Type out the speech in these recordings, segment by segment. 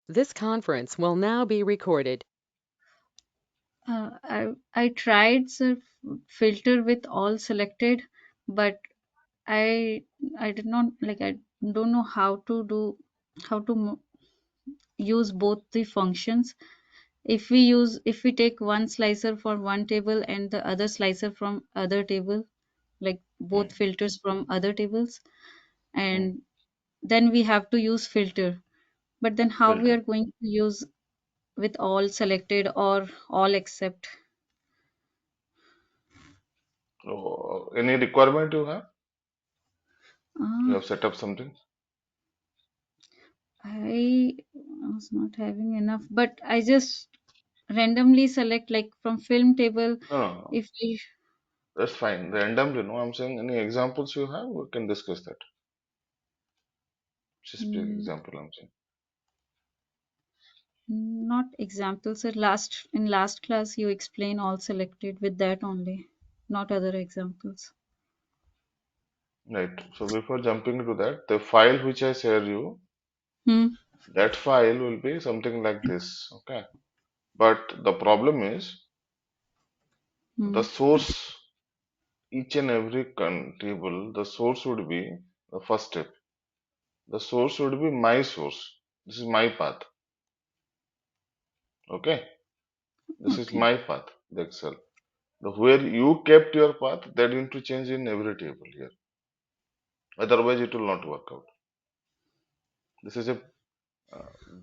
This conference will now be recorded. I tried filter with all selected, but I did not like I don't know how to use both the functions. If we take one slicer for one table and the other slicer from other table, like Hmm. both filters from other tables, Hmm. and then we have to use filter. But then how we Filter. are going to use with all selected or all except? Oh, any requirement you have? You Uh, have set up something? I was not having enough, but I just randomly select like from film table. No, no, no. If we That's fine. Randomly, no. I'm saying any examples you have, we can discuss that. Specific mm, example, I'm saying. not examples, at last in last class you explain all selected with that only, not other examples. Right. So before jumping into that, the file which I share you, Hmm. that file will be something like this. Okay. But the problem is the Hmm. source, each and every table, the source would be the first step. The source would be my source. This is my path. Okay. This is Okay. my path, the Excel. The where you kept your path, that you need to change in every table here. Otherwise, it will not work out. This is a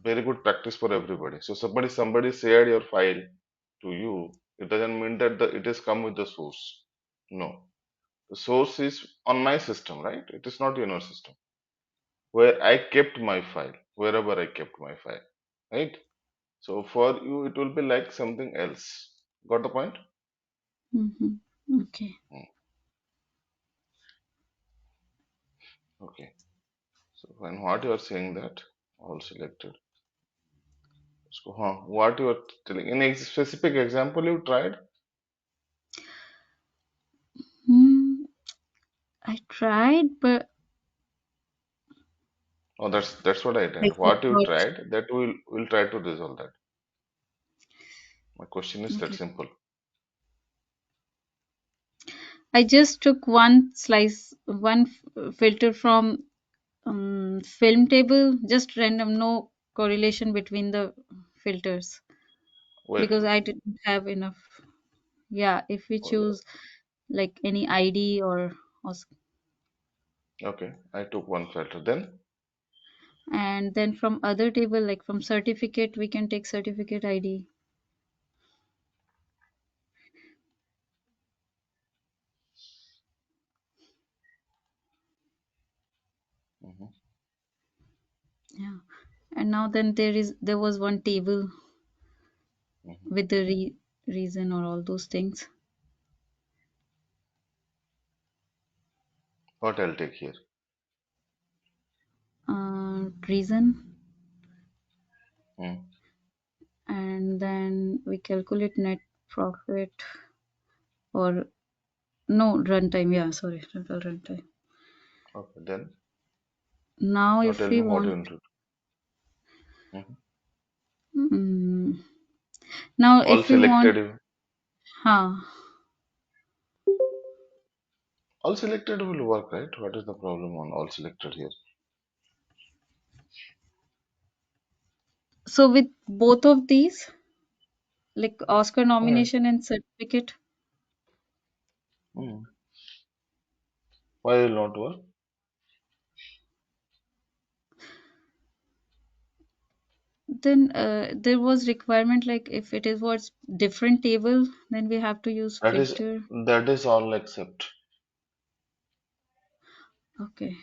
very good practice for everybody. So somebody shared your file to you. It doesn't mean that it has come with the source. No, the source is on my system, right? It is not in your system. Where I kept my file, wherever I kept my file, right? So for you, it will be like something else. Got the point? Mm-hmm. Okay. Hmm. Okay. So when what you are saying that all selected. So what you are telling? Any specific example you tried? Hmm. I tried, but Oh, that's what I I did. What you forgot. tried, that we'll try to resolve that. My question is that Okay. simple. I just took one slice, filter from film table, just random, no correlation between the filters Wait. because I didn't have enough. Yeah, if we choose like any ID or Okay, I took one filter. Then and then from other table like from certificate we can take certificate ID. mhm, Yeah, and now then there was one table mhm. with the reason or all those things. What I'll take here? Reason, Hmm. and then we calculate net profit or no runtime. Yeah, sorry, total runtime. Okay, then Now now if tell we me what you want, want to do. Mhm. mm, now All if we want, selected. huh? All selected will work, right? What is the problem on all selected here? So with both of these, like Oscar Alright. nomination and certificate, Hmm. Why will not work? then there was requirement like if it is what's different table, then we have to use That is filter. that is all except. Okay.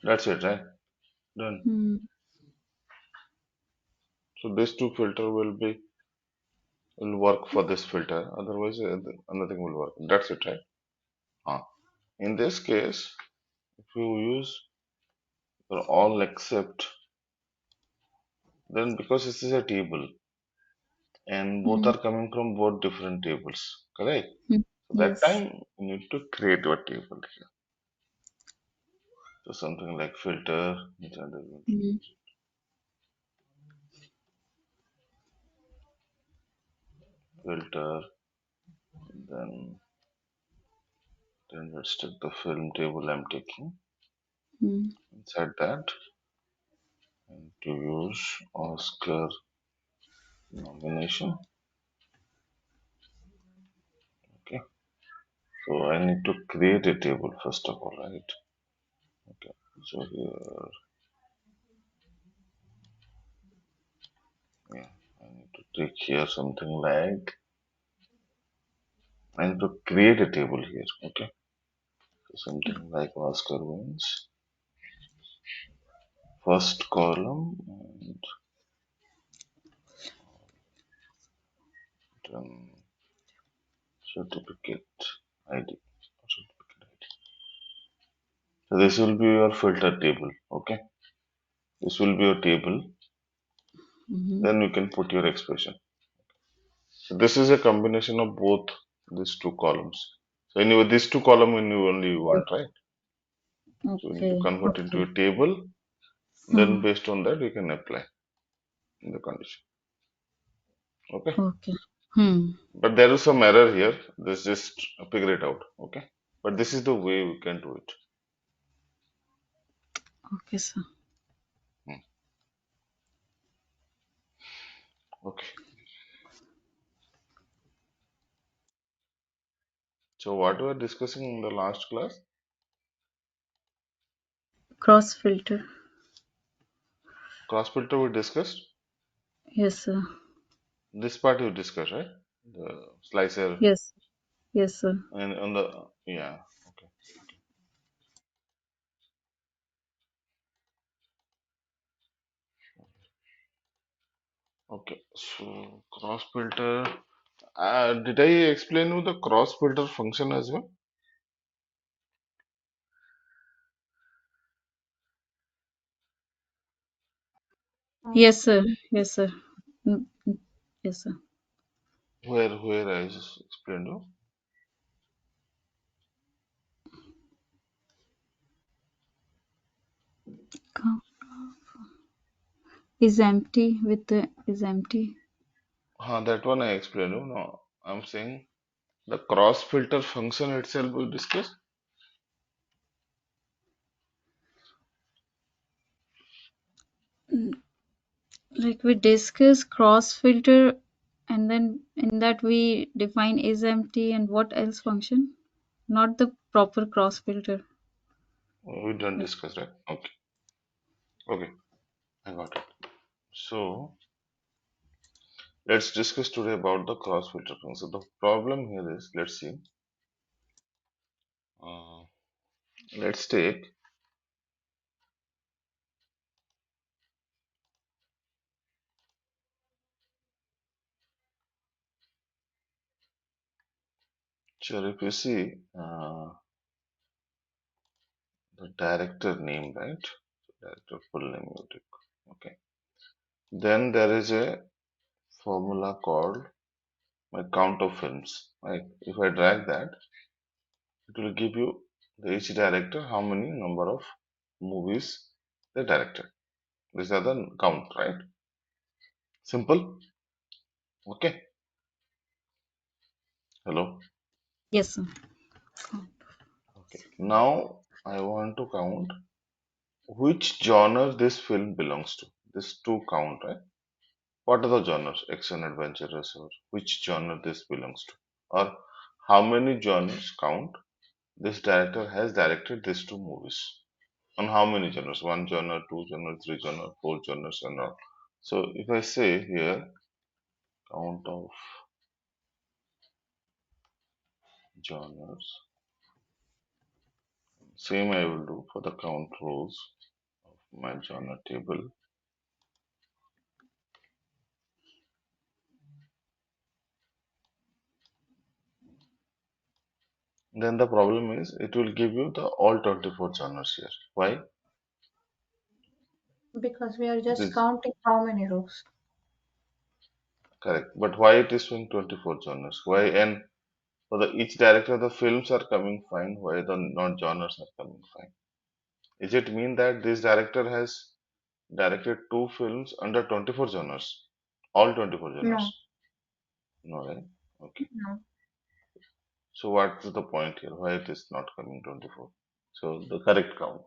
That's it, right? Done. Hmm. So this two filter will work for this filter. Otherwise, nothing will work. That's it, right? In this case, if you use for all except Then because this is a table and both Mm. are coming from both different tables, correct? Mm. So that Yes. time you need to create a table here. So something like filter, which are the Mm. filter, then let's take the film table I'm taking. Mm. Inside that, and to use Oscar nomination. Okay, so I need to create a table first of all, right? Okay, so here, yeah, I need to take here something like I need to create a table here. Okay, so something like Oscar wins first column and then certificate ID. Certificate ID. So this will be your filter table. Okay, this will be your table. Mm-hmm. Then you can put your expression. So this is a combination of both these two columns. So anyway, these two columns you only want, right? So you need to Okay. convert into Okay. a table. Then Hmm. based on that, you can apply in the condition. Okay. Okay. Hmm. But there is some error here. Let's just figure it out. Okay. But this is the way we can do it. Okay, sir. Hmm. Okay. So what we were discussing in the last class? Cross filter. Cross filter we discussed. Yes, sir. This part you discussed, right? The slicer Yes. Yes, sir. and on the yeah. Okay. Okay. So cross filter. Did I explain you the cross filter function as well? Yes, sir. Yes, sir. Mm, mm. Yes, sir. Where I just explained you? Count is empty with the is empty. That one I explained you. No, I'm saying the cross filter function itself we discussed. Mm, like we discuss cross filter, and then in that we define is empty and what else function, not the proper cross filter. We don't discuss, right? Okay. Okay. I got it. So let's discuss today about the cross filter function. So the problem here is, let's see. Uh, let's take. Sure, if you see the director name, right? Director full name you take. Okay. Then there is a formula called my count of films. Right? If I drag that, it will give you each director how many number of movies they directed. These are the count, right? Simple. Okay. Hello. Yes, sir. Okay. Now I want to count which genre this film belongs to. This two count, right? What are the genres? Action, adventurous, or which genre this belongs to? Or how many genres count this director has directed these two movies? On how many genres? One genre, two genre, three genre, four genres, and all. So if I say here count of genres, same I will do for the count rows of my genre table. Then the problem is it will give you the all 24 genres here. Why? because we are It just is counting how many rows. correct. But why it is showing 24 genres? Why? And for the each director, the films are coming fine. Why the not genres are coming fine? Is it mean that this director has directed two films under 24 genres? All 24 No, genres? No, right? Okay. no. So what is the point here? Why it is not coming 24? So the correct count.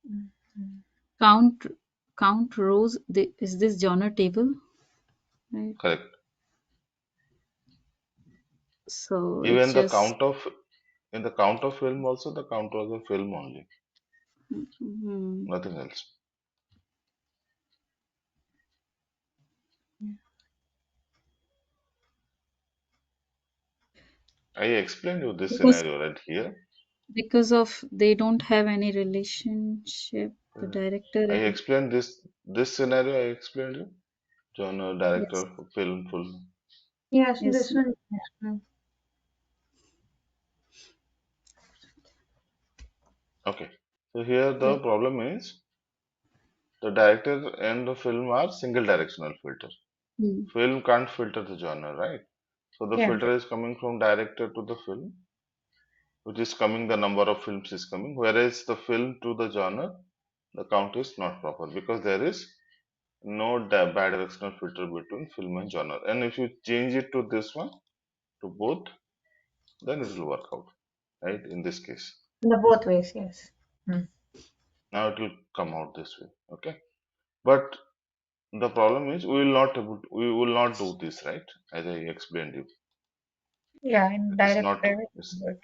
Mhm. Count count rows. Is this genre table? Right. Correct. So it's Even the just count of in the count of film also the count was a film only, hmm, nothing else. Yeah. I explained you this because scenario right here. of they don't have any relationship. The director I and explained this scenario. I explained you. Genre, yes, director, film, full. Yes, yes. this one. Yes. Okay. So here the Yes. problem is the director and the film are single directional filter. Hmm. Film can't filter the genre, right? So the Yeah. filter is coming from director to the film, which is coming the number of films is coming, whereas the film to the genre, the count is not proper because there is no bidirectional filter between film and genre. And if you change it to this one, to both, then it will work out, right? In this case. In the both ways. Yes. Mm. Now it will come out this way, okay? But the problem is we will not do this, right? As I explained you. Yeah, in It is direct not, private. it's, But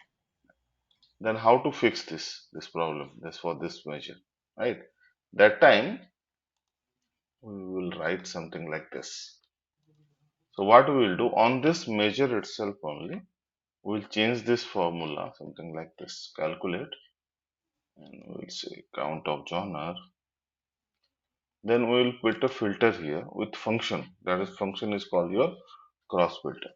then how to fix this problem, this for this measure, right? That time we will write something like this. So what we will do on this measure itself only, we'll change this formula, something like this. Calculate, and we'll say count of genre. Then we'll put a filter here with function. That is function is called your cross filter.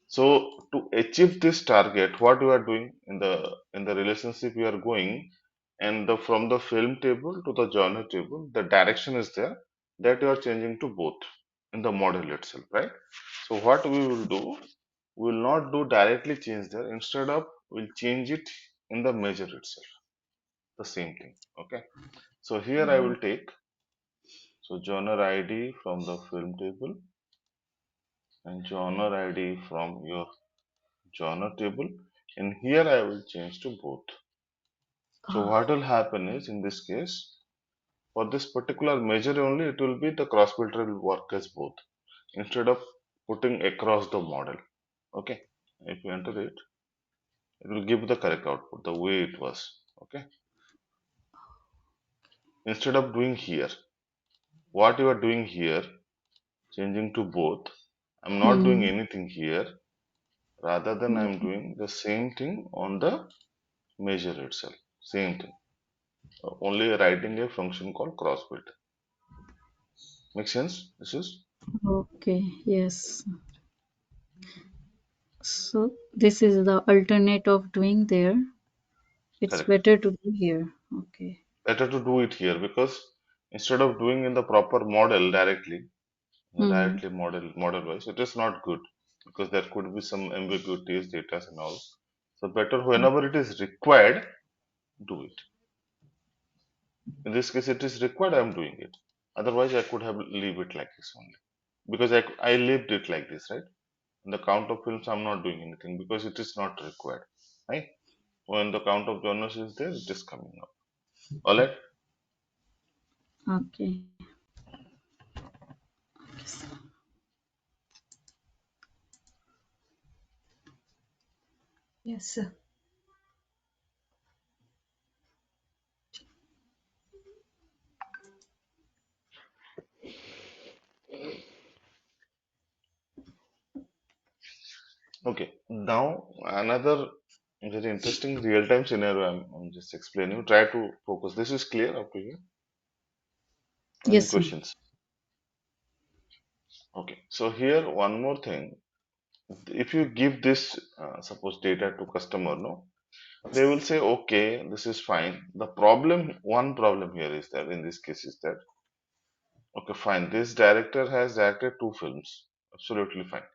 So to achieve this target, what you are doing in the relationship you are going, and the from the film table to the genre table, the direction is there that you are changing to both in the model itself, right? So what we will do, we will not do directly change there. Instead of we'll change it in the measure itself. The same thing. Okay. So here I will take so genre ID from the film table and genre ID from your genre table, and here I will change to both. So Ah, what will happen is in this case for this particular measure only it will be the cross filter will work as both instead of putting across the model. Okay. If you enter it, it will give the correct output the way it was. Okay. Instead of doing here, what you are doing here, changing to both, I'm not doing hmm. anything here. Rather than I'm doing the same thing on the measure itself. Same thing. Only writing a function called cross filter. Make sense? This is Okay. Yes. So this is the alternate of doing there. It's correct. better to do here. Okay. Better to do it here because instead of doing in the proper model Hmm. model wise, it is not good because there could be some ambiguities, data and all. So better whenever it is required, do it. In this case, it is required. I am doing it. Otherwise, I could have leave it like this only because I left it like this, right? In the count of films, I'm not doing anything because it is not required, right? When the count of genres is there, it is coming up. All right. Okay. yes, sir. Okay. Now another very interesting real-time scenario I'm just explaining. Try to focus. This is clear up to you. Any Yes, sir. questions? Okay. So here one more thing. If you give this suppose data to customer, no, They will say, okay, this is fine. One problem here is that in this case is that, okay, fine, this director has directed 2 films, absolutely fine.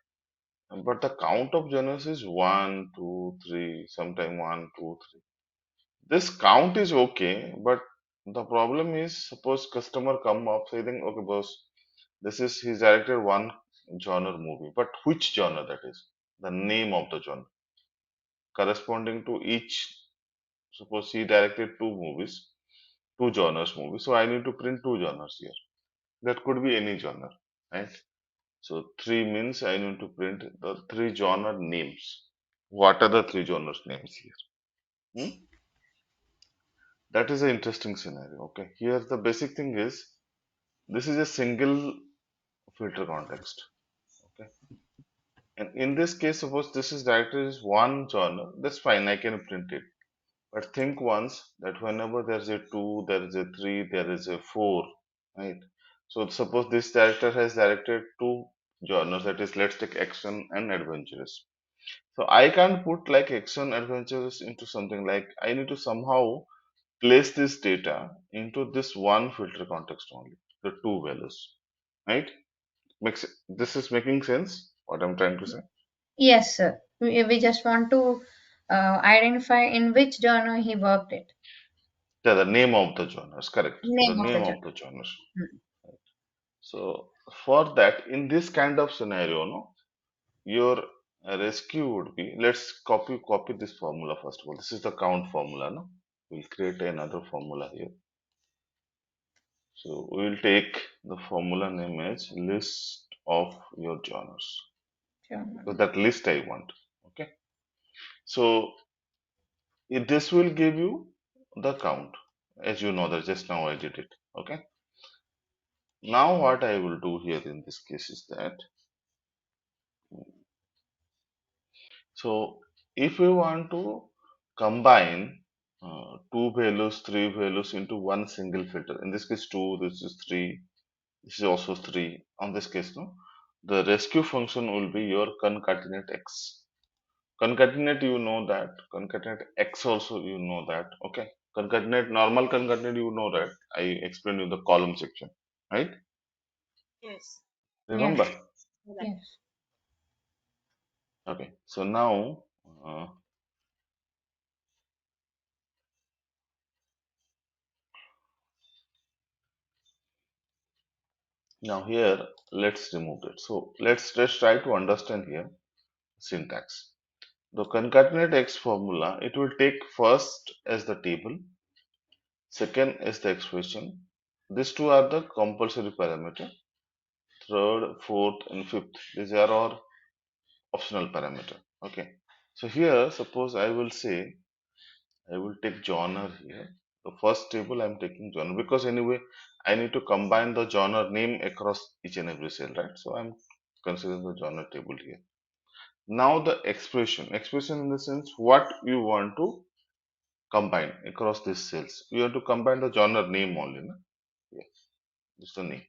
But the count of genres is 1, 2, 3, sometime 1, 2, 3. This count is okay, but the problem is, suppose customer come up saying, okay, boss, this is he's directed one genre movie, but which genre that is? The name of the genre corresponding to each. Suppose he directed 2 movies, 2 genres movies, so I need to print 2 genres here. That could be any genre, right? So 3 means I need to print the 3 genre names. What are the 3 genres names here? Hmm? That is an interesting scenario. Okay, here the basic thing is this is a single filter context. Okay, and in this case, suppose this is directed as one genre, that's fine, I can print it. But think once that whenever there's a 2, there is a 3, there is a 4, right? So suppose this director has directed 2 genres, that is, let's take action and adventurous. So I can't put like action adventurous into something like I need to somehow place this data into this one filter context only, the 2 values, right? This is making sense what I'm trying to say? Yes, sir. We just want to identify in which genre he worked it. Yeah, the name of the genres, correct. The Name of name the genre. of the genres. Hmm. So for that, in this kind of scenario, no, your rescue would be, let's copy this formula first of all. This is the count formula, no? We'll create another formula here. So we'll take the formula name as list of your genres. Genre. So that list I want. Okay. So this will give you the count. As you know that just now I did it. Okay. Now what I will do here in this case is that, so if we want to combine 2 values, 3 values into one single filter, in this case 2, this is 3, this is also 3. On this case, no, the rescue function will be your concatenate x. Concatenate, you know that. Concatenate x also, you know that. Okay. Concatenate, normal concatenate, you know that. I explained in the column section, right? Yes. Remember? Yes. Okay. So now, uh, now here, let's remove it. So let's try to understand here syntax. The concatenate x formula, it will take first as the table, second as the expression. These two are the compulsory parameter. Third, fourth, and fifth. These are all optional parameter. Okay. So here, suppose I will say, I will take genre here. The first table I'm taking genre because anyway, I need to combine the genre name across each and every cell, right? So I'm considering the genre table here. Now the expression in the sense what you want to combine across these cells. You have to combine the genre name only, no? Yeah, just the name.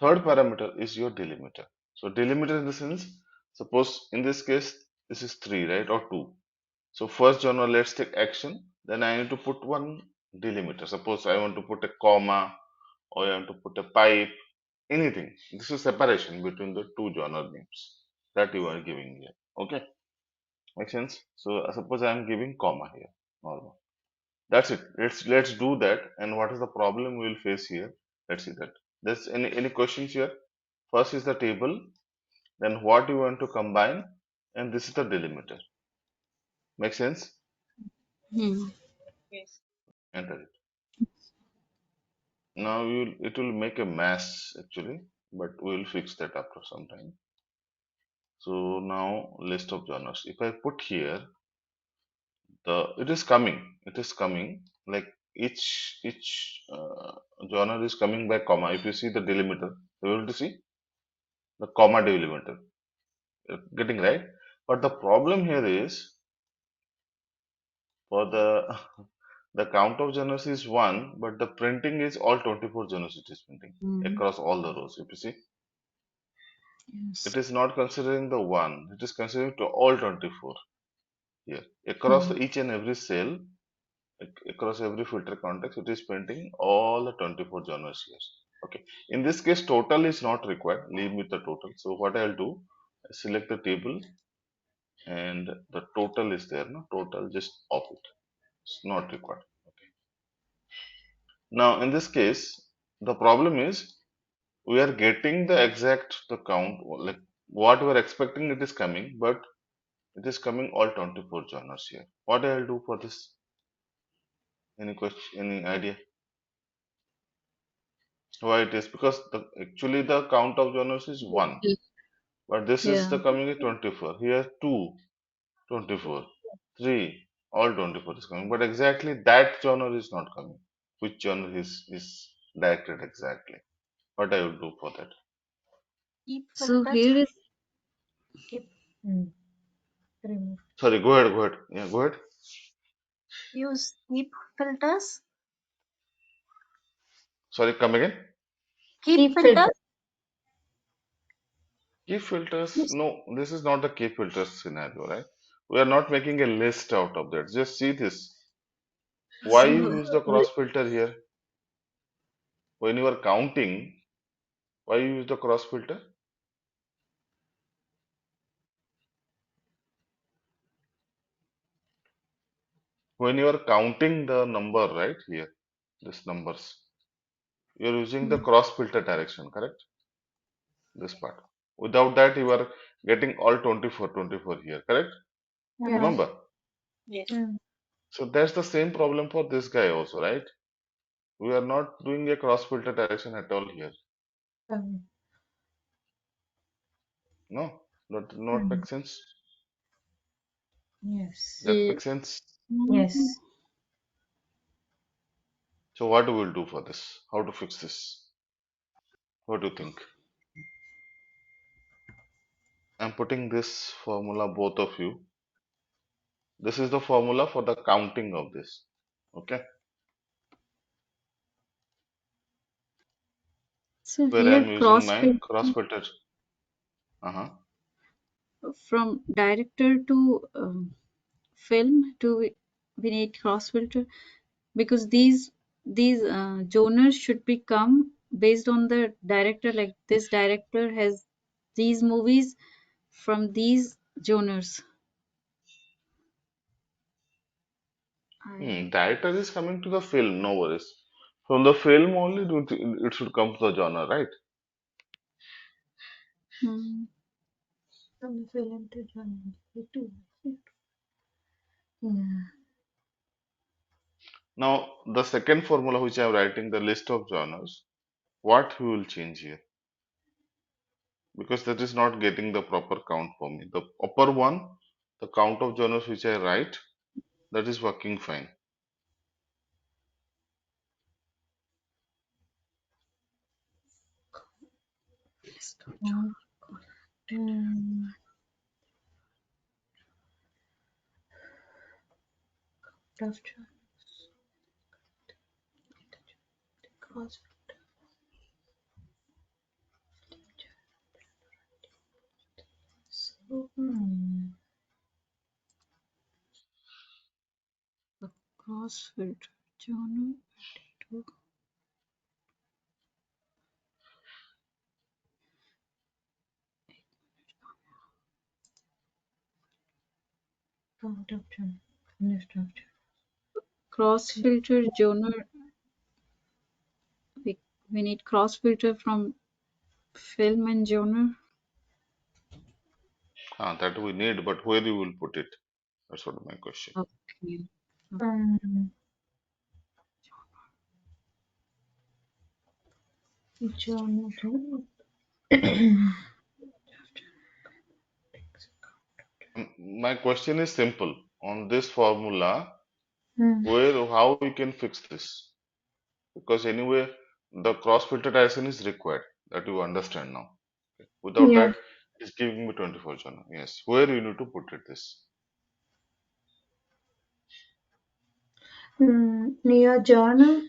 Third parameter is your delimiter. So delimiter in the sense, suppose in this case, this is 3, right? Or 2. So first genre, let's take action. Then I need to put one delimiter. Suppose I want to put a comma or I want to put a pipe, anything. This is separation between the 2 genre names that you are giving here. Okay, make sense? So suppose I am giving comma here. Normal. That's it. Let's do that. And what is the problem we will face here? Let's see that. There's any questions here? First is the table, then what you want to combine, and this is the delimiter. Make sense? Hmm. Enter it. Now it will make a mess actually, but we will fix that after some time. So now list of genres. If I put here it is coming like each genre is coming by comma. If you see the delimiter, you will see the comma delimiter. You're getting right? But the problem here is for the the count of genres is 1, but the printing is all 24 genres it is printing Hmm. across all the rows. If you see, Yes. it is not considering the 1, it is considering to all 24. here. Across each and every cell, across every filter context, it is printing all the 24 genres here. Okay. In this case, total is not required. Leave with the total. So what I'll do, I select the table and the total is there. No total, just off it. It's not required. Okay. Now in this case, the problem is we are getting the exact the count, like what we are expecting it is coming, but it is coming all 24 genres here. What I'll do for this? Any question? Any idea? Why it is? Because actually the count of genres is 1, but this is Yeah. the coming is 24. Here 2, 24, 3, all 24 is coming, but exactly that genre is not coming. Which genre is directed exactly? What I will do for that? So here is Keep. Hmm. Remove. Sorry, go ahead, go ahead. Yeah, go ahead. Use keep filters. Sorry, come again. Keep Keep filter. filters. Key filters, no, this is not the key filters scenario, right? We are not making a list out of that. Just see this. Why you so use the cross filter here? When you are counting, why you use the cross filter? When you are counting the number, right here, this numbers, you are using the cross filter direction, correct? This part. Without that, you are getting all 24, 24 here, correct? Yeah. Remember? Yes. Hmm. So that's the same problem for this guy also, right? We are not doing a cross filter direction at all here. No, that not Hmm. make sense. Yes. That makes sense. Yes. So what we will do for this? How to fix this? What do you think? I'm putting this formula, both of you. This is the formula for the counting of this. Okay, so where here I'm using cross my cross filter filter. Uh-huh. from director to film to we need cross filter because these genres should become based on the director, like this director has these movies from these genres. I Director is coming to the film, no worries. From the film only, it should come to the genre, right? hmm. From the film to genre. Yeah. Now, the second formula which I'm writing, the list of genres, what we will change here? Because that is not getting the proper count for me. The upper one, the count of genres which I write, that is working fine. Hmm. Tough choice. Cross. So, Cross filter genre to count of genre. List of cross filter genre. we, we need cross filter from film and genre. That we need, but where you will put it? That's what my question. Okay. genre. My question is simple. On this formula, Hmm. how we can fix this? Because anyway, the cross filterization is required. That you understand now. Without Yeah. that, it's giving me 24 channel. Yes. Where you need to put it this? Near genre.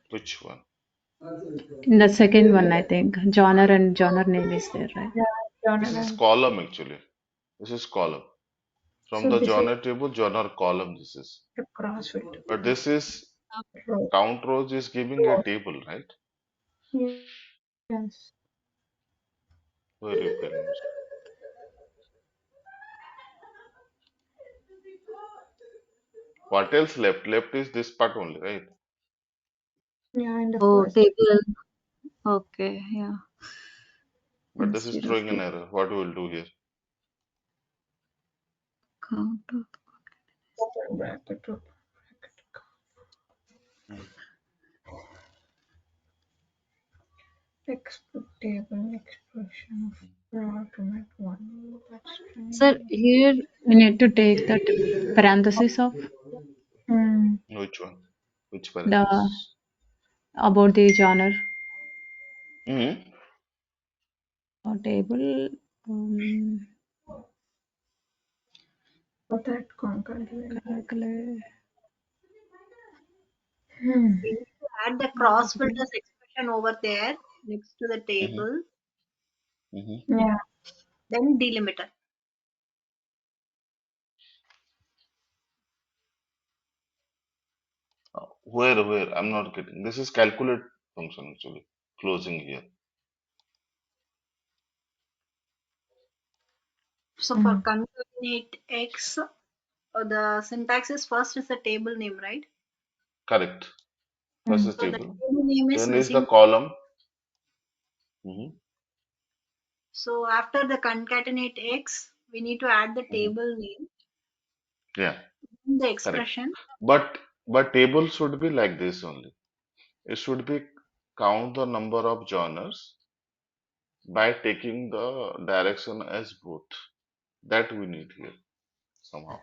Which one? In the second one, I think genre and genre name is there, right? Yeah, This is genre. column actually. This is column. From So the this is genre table, genre column this is. the cross filter. But this is Row. count rows is giving a Row. table, right? Yes. Where you can use. What else left? Left is this part only, right? Yeah, in the Oh, first. table. Okay, yeah. But this is Instead of throwing an error. What we will do here? count. Open bracket, open bracket. Hmm. Export table expression of raw automat one. Sir, here We need to take that parenthesis of Hmm. Which one? Which the parenthesis? about the genre Hmm. or table. For that concatenate. Calculate. Hmm. We need to add the cross filters expression over there next to the Hmm. table, Hmm. Yeah. then delimiter. Where? I'm not getting. This is calculate function actually. Closing here. So for concatenate X, the syntax is first is the table name, right? Correct. First is So the table. table name is Then is the missing. column. Hmm. So after the concatenate X, we need to add the Hmm. table name, Yeah. the Correct. expression. But table should be like this only. It should be count the number of genres by taking the direction as both. That we need here somehow.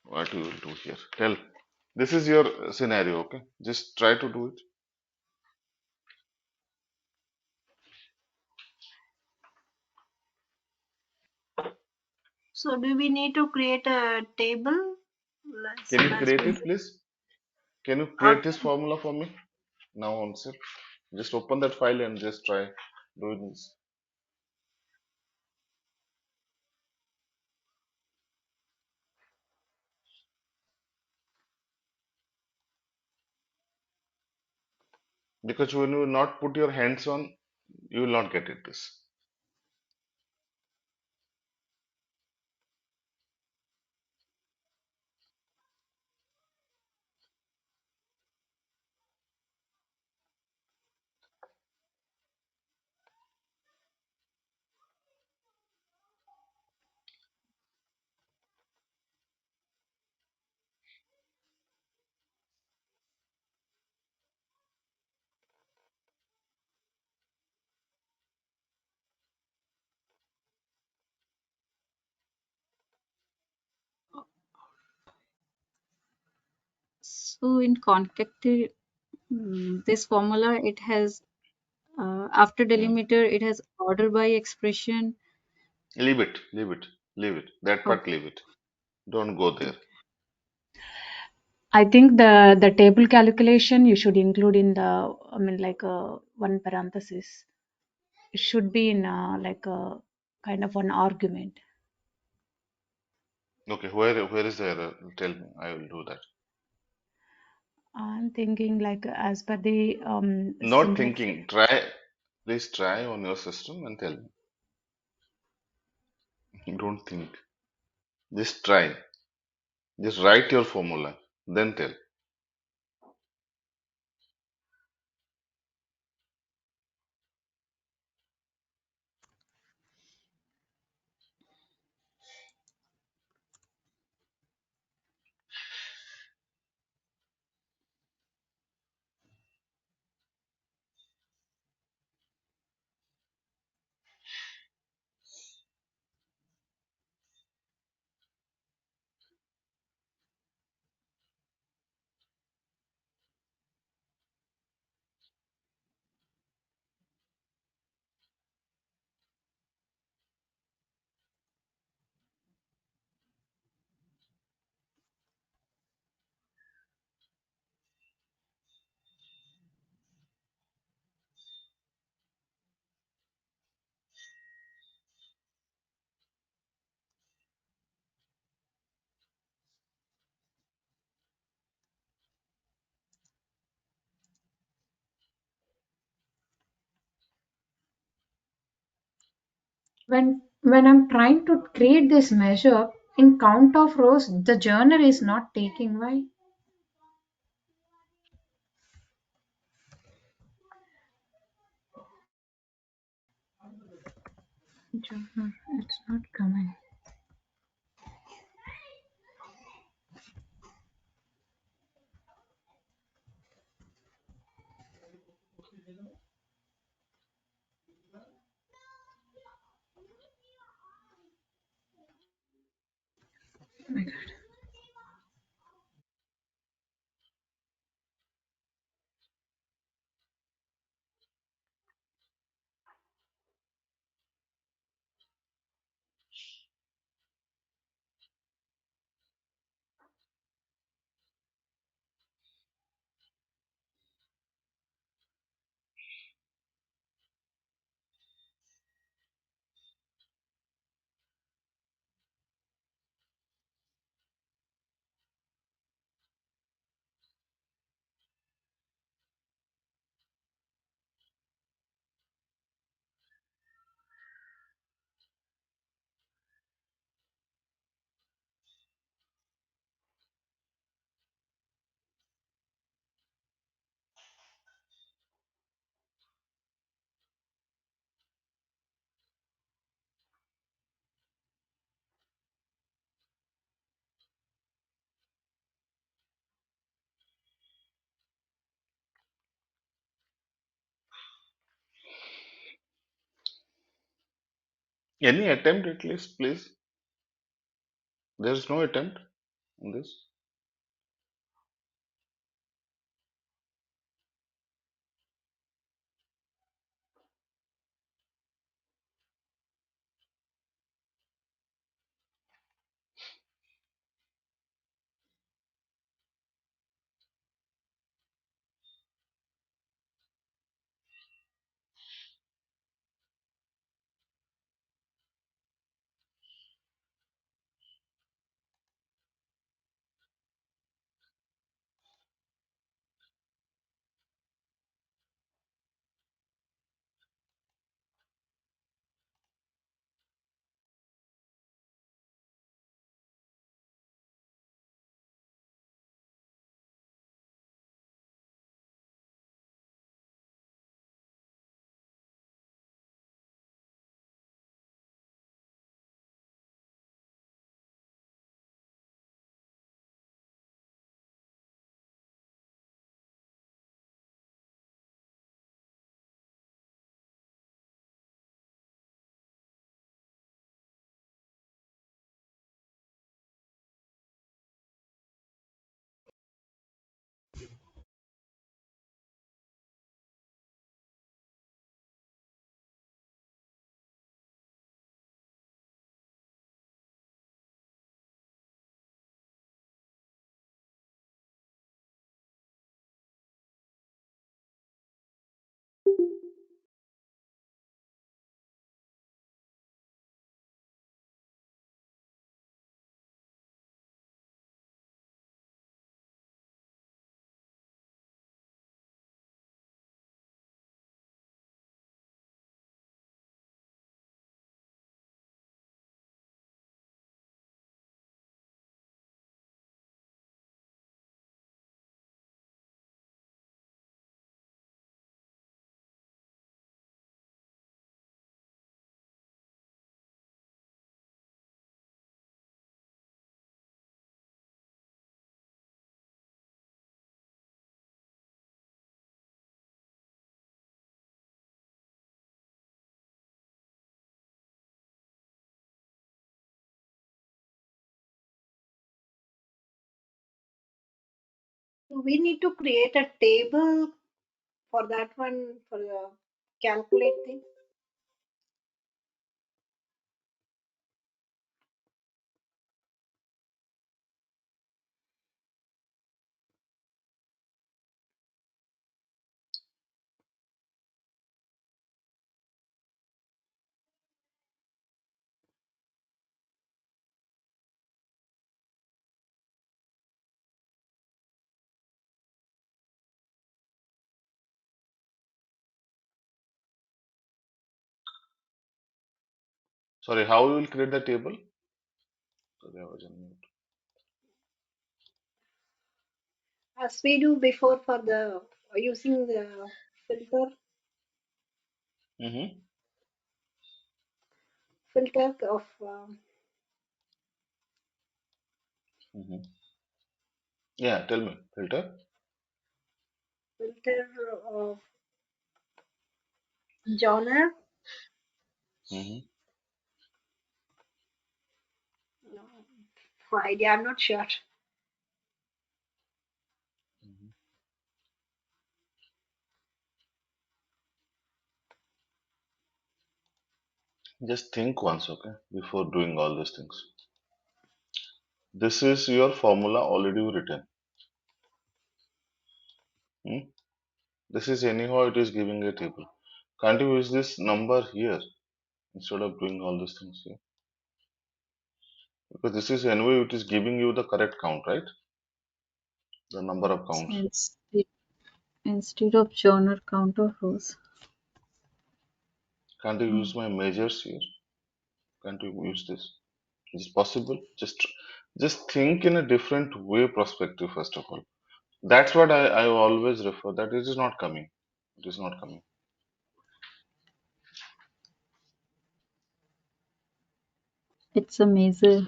What you will do here? Tell. This is your scenario, okay? Just try to do it. So do we need to create a table? Can you As create we it, please? Can you or create this formula for me now on set? Just open that file and just try doing this. Because when you not put your hands on, you will not get it this. So in concatenate, this formula, it has after Hmm. delimiter, it has order by expression. Leave it, leave it, leave it. That part, Okay. leave it. Don't go there. I think the table calculation you should include in the, I mean, like one parenthesis. It should be in like a kind of an argument. Okay, where is the error? Tell me. I will do that. I'm thinking like as per the Not syntax. thinking. Try. Please try on your system and tell me. Don't think. Just try. Just write your formula. Then tell. when I'm trying to create this measure in count of rows, the journal is not taking. Why? Journal, it's not coming. Oh my God. Any attempt at least, please? There's no attempt in this. So we need to create a table for that one for the calculate thing. Sorry, how we will create the table? Sorry, I was on mute. As we do before for the using the filter Mm-hmm. of Mm-hmm. Yeah, tell me. Filter. filter of genre. Mm-hmm. No idea. I'm not sure. Just think once, okay, before doing all these things. This is your formula already written. Hmm? This is anyhow it is giving a table. Can't you use this number here instead of doing all these things here? Because this is anyway it is giving you the correct count, right? The number of So counts. instead of genre, count of rows. Can't you Oh, use my measures here? Can't you use this? Is it possible? Just think in a different way perspective first of all. That's what I always refer that it is not coming. It is not coming. it's a measure.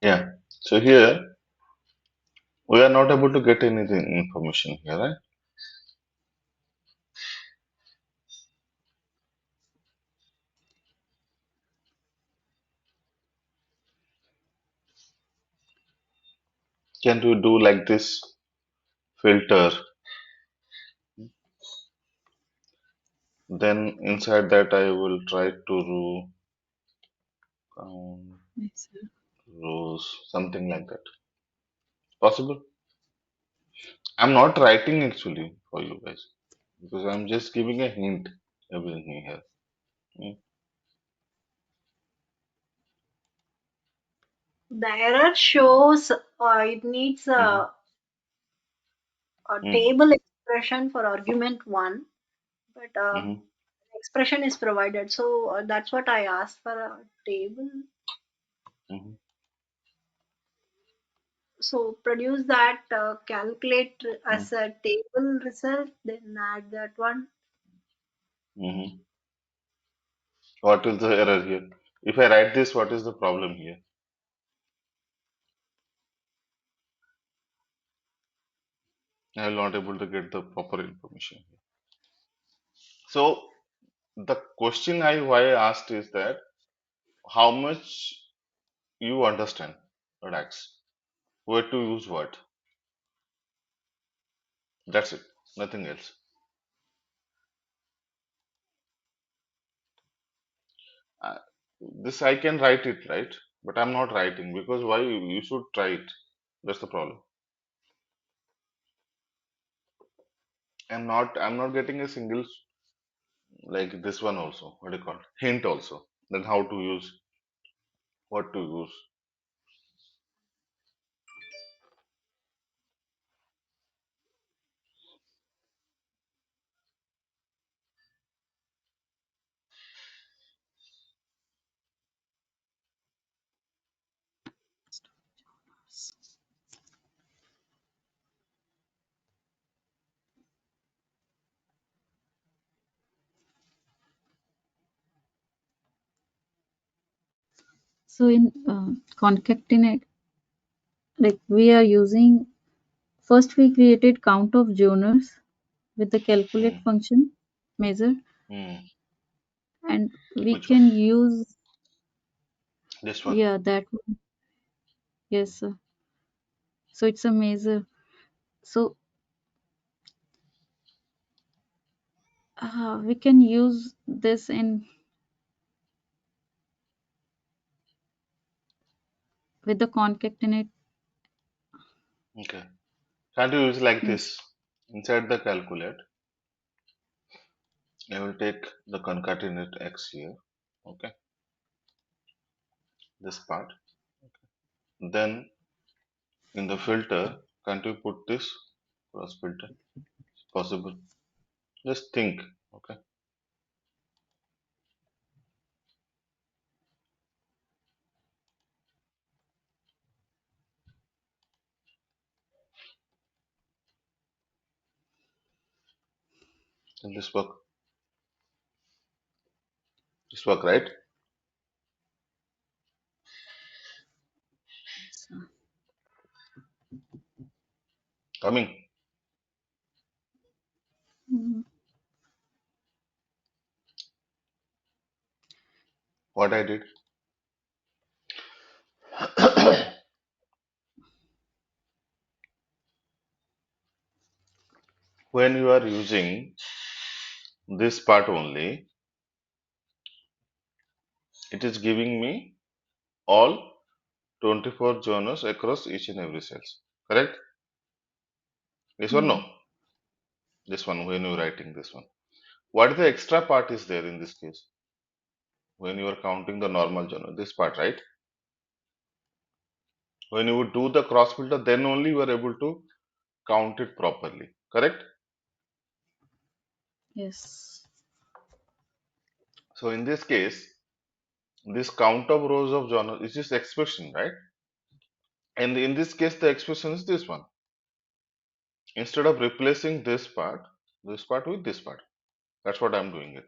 Yeah. So here we are not able to get anything information here, right? Can't we do like this filter? Then inside that I will try to do Measure. rows, something like that. Possible? I'm not writing actually for you guys because I'm just giving a hint everything here. Mm, The error shows it needs mhm, a mm, table expression for argument one, but mhm, expression is provided. So that's what I asked for a table. mhm, So produce that, calculate mm, as a table result, then add that one. mhm. What is the error here? If I write this, what is the problem here? I will not able to get the proper information here. So the question why I asked is that how much you understand Redux, where to use what. That's it, nothing else. Uh, this I can write it, right? But I'm not writing because why you should try it. That's the problem. I'm not getting a single like this one also. What do you call it? Hint also. Then how to use, what to use. So in concatenate, like we are using, first we created count of genres with the calculate Hmm. function measure, Hmm. and we Which one? can use, This one. yeah, that one. Yes, sir. So it's a measure. So We can use this in with the concatenate. Okay. Can't you use like Yes. this? Inside the calculate, I will take the concatenate x here. Okay. This part. Then in the filter, can't you put this cross filter? Possible. Just think. Okay. Can this work? This work, right? So, Coming. mm, What I did. When you are using this part only, it is giving me all 24 journals across each and every cells. Correct? Yes or no? mm, This one, when you're writing this one. What is the extra part is there in this case? When you are counting the normal journal, this part, right? When you would do the cross filter, then only you are able to count it properly. Correct? yes. So in this case, this count of rows of journal is just expression, right? And in this case, the expression is this one. Instead of replacing this part with this part. That's what I'm doing it.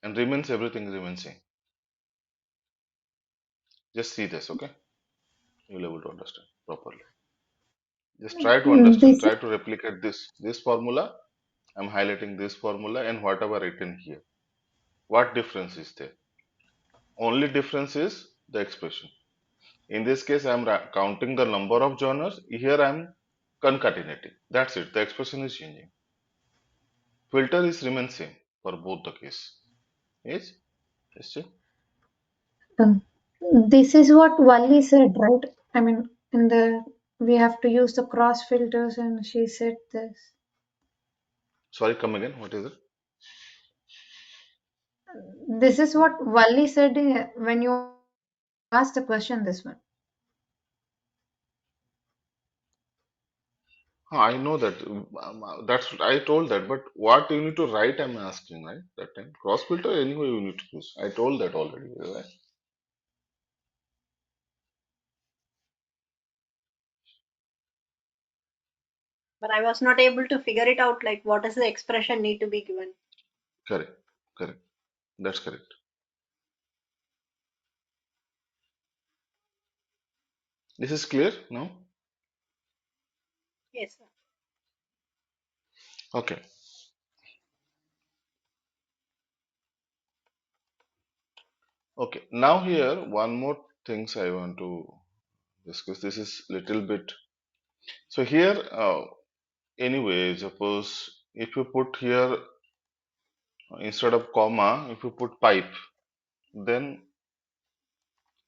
And remains everything remains same. Just see this, okay? You'll be able to understand properly. Just try to understand, This try to replicate this formula. I'm highlighting this formula and whatever written here. What difference is there? Only difference is the expression. In this case, I'm counting the number of journals. Here I'm concatenating. That's it. The expression is changing. Filter is remain same for both the case. Yes? Yes, sir? um, this is what Valli said, right? I mean, in the we have to use the cross filters, and she said this. Sorry, come again. What is it? This is what Valli said when you asked the question. This one. I know that. That's I told that. But what you need to write, I'm asking, right? That time cross filter anyway you need to use. I told that already, right? But I was not able to figure it out, like what is the expression need to be given. Correct. Correct. That's correct. This is clear now. Yes, sir. Okay. Okay. Now here one more things I want to discuss. This is little bit. So here, anyway, suppose if you put here instead of comma, if you put pipe, then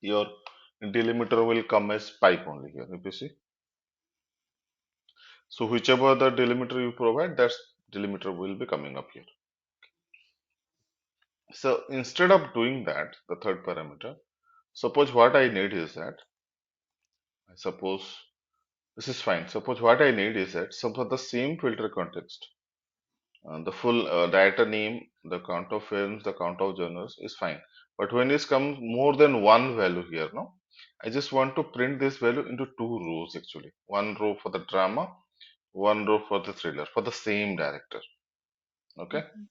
your delimiter will come as pipe only here. If you see. So whichever the delimiter you provide, that delimiter will be coming up here. So instead of doing that, the third parameter, suppose what I need is that, suppose this is fine. Suppose what I need is that, so for the same filter context, the full data name, the count of films, the count of journals is fine. But when it comes more than one value here, no, I just want to print this value into two rows actually. One row for the drama, one row for the thriller, for the same director. Okay. Mhm.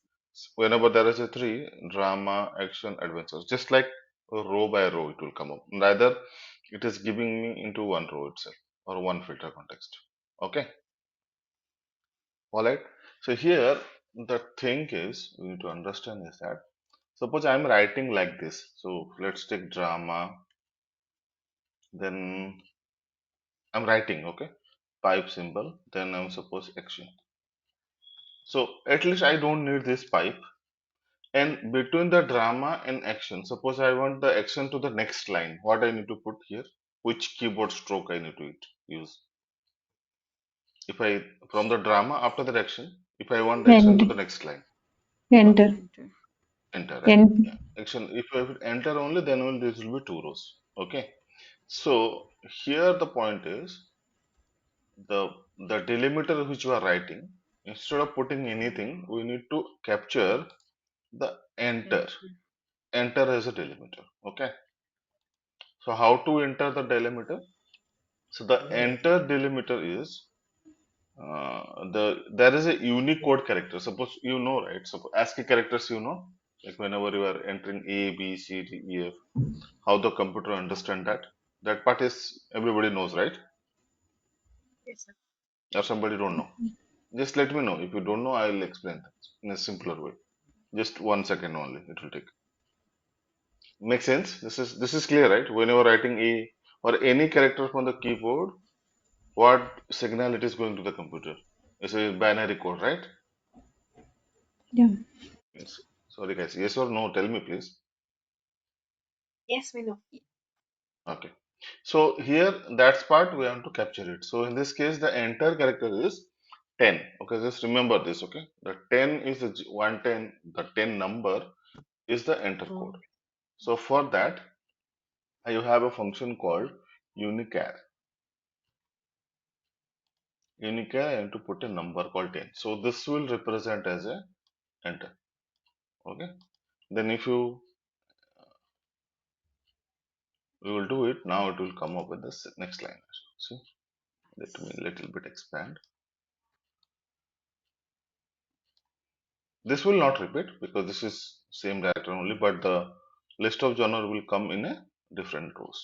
Whenever there is a three, drama, action, adventures, just like row by row it will come up. Rather, it is giving me into one row itself or one filter context. Okay. All right. So here the thing is we need to understand is that suppose I'm writing like this. So let's take drama. Then I'm writing, okay, pipe symbol. Then I'm suppose action. So at least I don't need this pipe. And between the drama and action, suppose I want the action to the next line, what I need to put here? Which keyboard stroke I need to use? If I, from the drama after the action, if I want the action to End. the next line, Enter. Enter. enter, right? End. Yeah. Action, if I hit enter only, then only this will be 2 rows. Okay. So here the point is the delimiter which you are writing, instead of putting anything, we need to capture the enter. Enter as a delimiter. Okay. So how to enter the delimiter? So the enter delimiter is there is a Unicode character. Suppose you know, right? So ASCII characters, you know, like whenever you are entering A, B, C, D, E, F, how the computer understand that. That part is everybody knows, right? Yes, sir. Or somebody don't know. Just let me know. If you don't know, I will explain that in a simpler way. Just 1 second only. It will take. Make sense? This is clear, right? Whenever writing A or any character from the keyboard, what signal it is going to the computer? It's a binary code, right? Yeah. Yes. Sorry, guys. Yes or no? Tell me, please. Yes, we know. Okay. So here, that's part we have to capture it. So in this case, the enter character is 10. Okay, just remember this. Okay, the 10 is the 110. The 10 number is the enter code. So for that, you have a function called unichar. Unichar, I have to put a number called 10. So this will represent as a enter. Okay. Then if you we will do it now, it will come up with this next line. See, let me little bit expand. This will not repeat because this is same director only, but the list of genre will come in a different rows.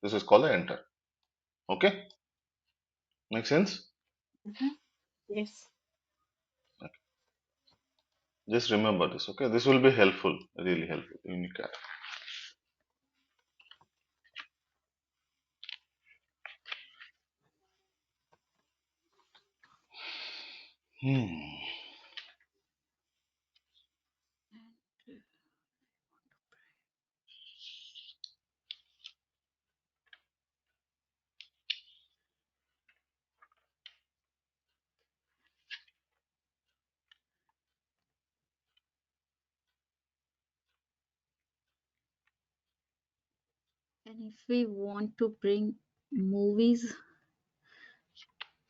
This is called the enter. Okay, make sense? Yes. Just remember this. Okay, this will be helpful, really helpful. Unicar. Hmm. And if we want to bring movies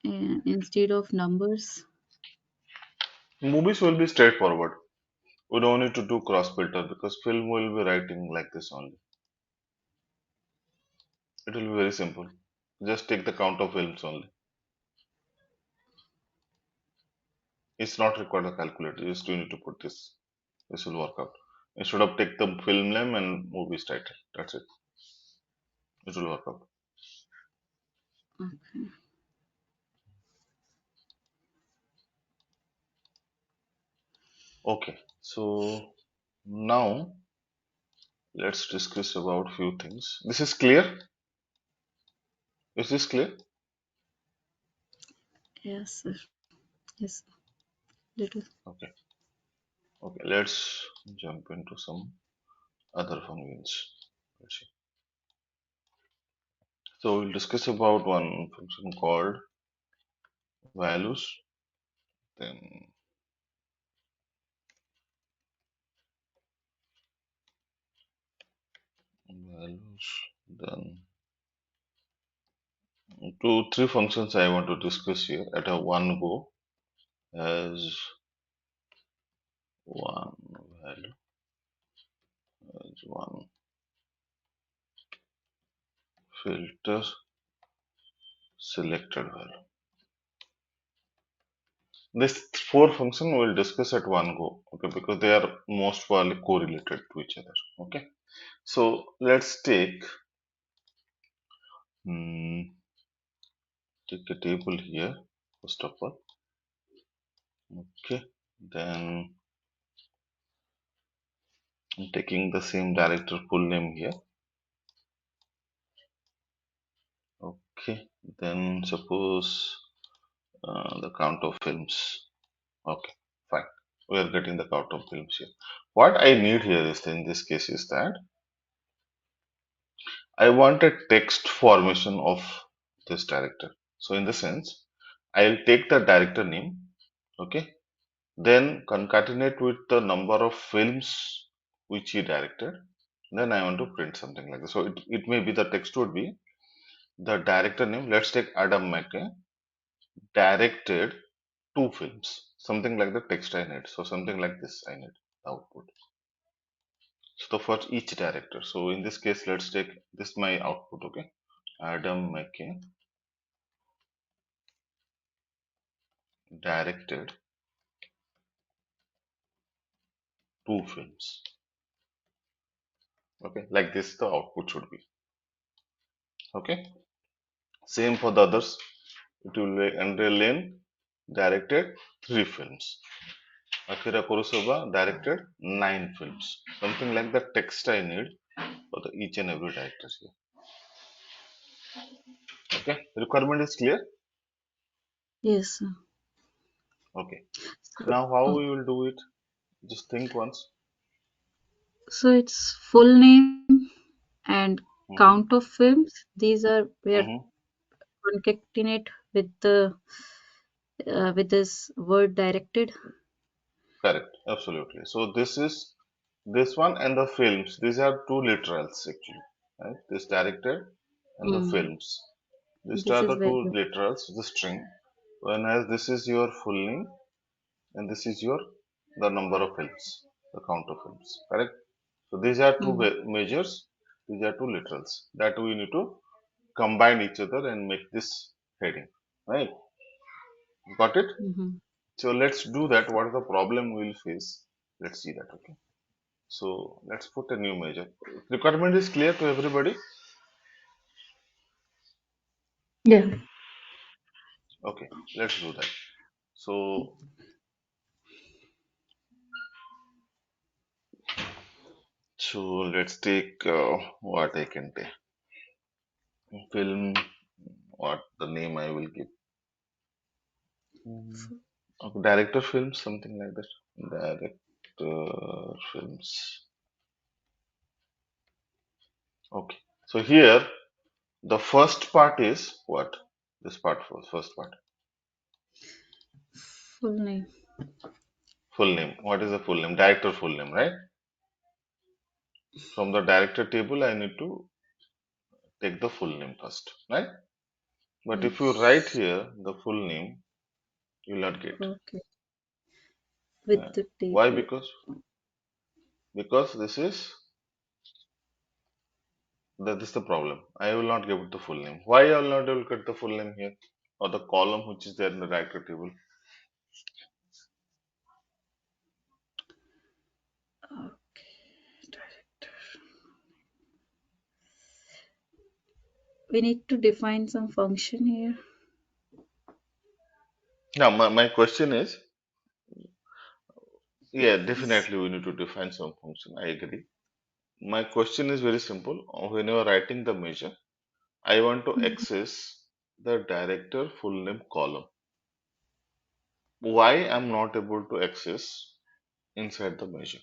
instead of numbers, Movies will be straightforward. We don't need to do cross filter because film will be writing like this only. It will be very simple. Just take the count of films only. It's not required a calculator. You just need to put this. This will work out. Instead of take the film name and movie's title. That's it. It will work out. okay. Okay. So now let's discuss about few things. This is clear? Is this clear? Yes, sir. Yes, little. Okay. Okay. Let's jump into some other functions. Let's see. So we'll discuss about one function called values. Then values. Then three functions I want to discuss here at a one go as one value as one filter selected value. This four function we'll discuss at one go, okay, because they are most probably correlated to each other. Okay, so let's hmm, take a table here first of all. Okay, then I'm taking the same director full name here. Okay, then suppose The count of films. Okay, fine. We are getting the count of films here. What I need here is, in this case, is that I want a text formation of this director. So in the sense, I'll take the director name, okay, then concatenate with the number of films which he directed. Then I want to print something like this. So it may be, the text would be the director name. Let's take Adam McKay directed 2 films. Something like the text I need. So something like this I need the output. So for each director. So in this case, let's take this my output, okay. Adam McKay directed 2 films. Okay, like this the output should be. Okay. Same for the others. It will be Andre Lane directed 3 films. Akira Kurosawa directed 9 films. Something like the text I need for the each and every director here. Okay, requirement is clear. Yes, sir. Okay. So, Now how we will do it? Just think once. so it's full name and Mhm, count of films. These are where mhm. concatenate with the with this word directed. Correct, absolutely. So this is this one and the films. These are 2 literals actually. Right? This directed and the Mm. films. These This are is the where 2 literals, the string. Whereas this is your full name and this is your the number of films, the count of films. Correct. So these are two mm. measures. These are 2 literals that we need to combine each other and make this heading. Right. Got it? Mm-hmm. So let's do that. What is the problem we'll face? Let's see that. Okay. So let's put a new measure. Requirement is clear to everybody. Yeah. Okay. Let's do that. So let's take what I can take. Film. What the name I will give. Okay, director films, something like that. Director films. Okay. So here the first part is what? This part first part. Full name. Full name. What is the full name? Director full name, right? From the director table, I need to take the full name first, right? But if you write Yes. here the full name, you will not get. Okay. With the Why? table. Because this is the problem. I will not give it the full name. Why I will not able to get the full name here or the column which is there in the director table? Okay. We need to define some function here. Now my question is, yeah, Yes. definitely we need to define some function. I agree. My question is very simple. When you are writing the measure, I want to Mhm. access the director full name column. Why I'm not able to access inside the measure?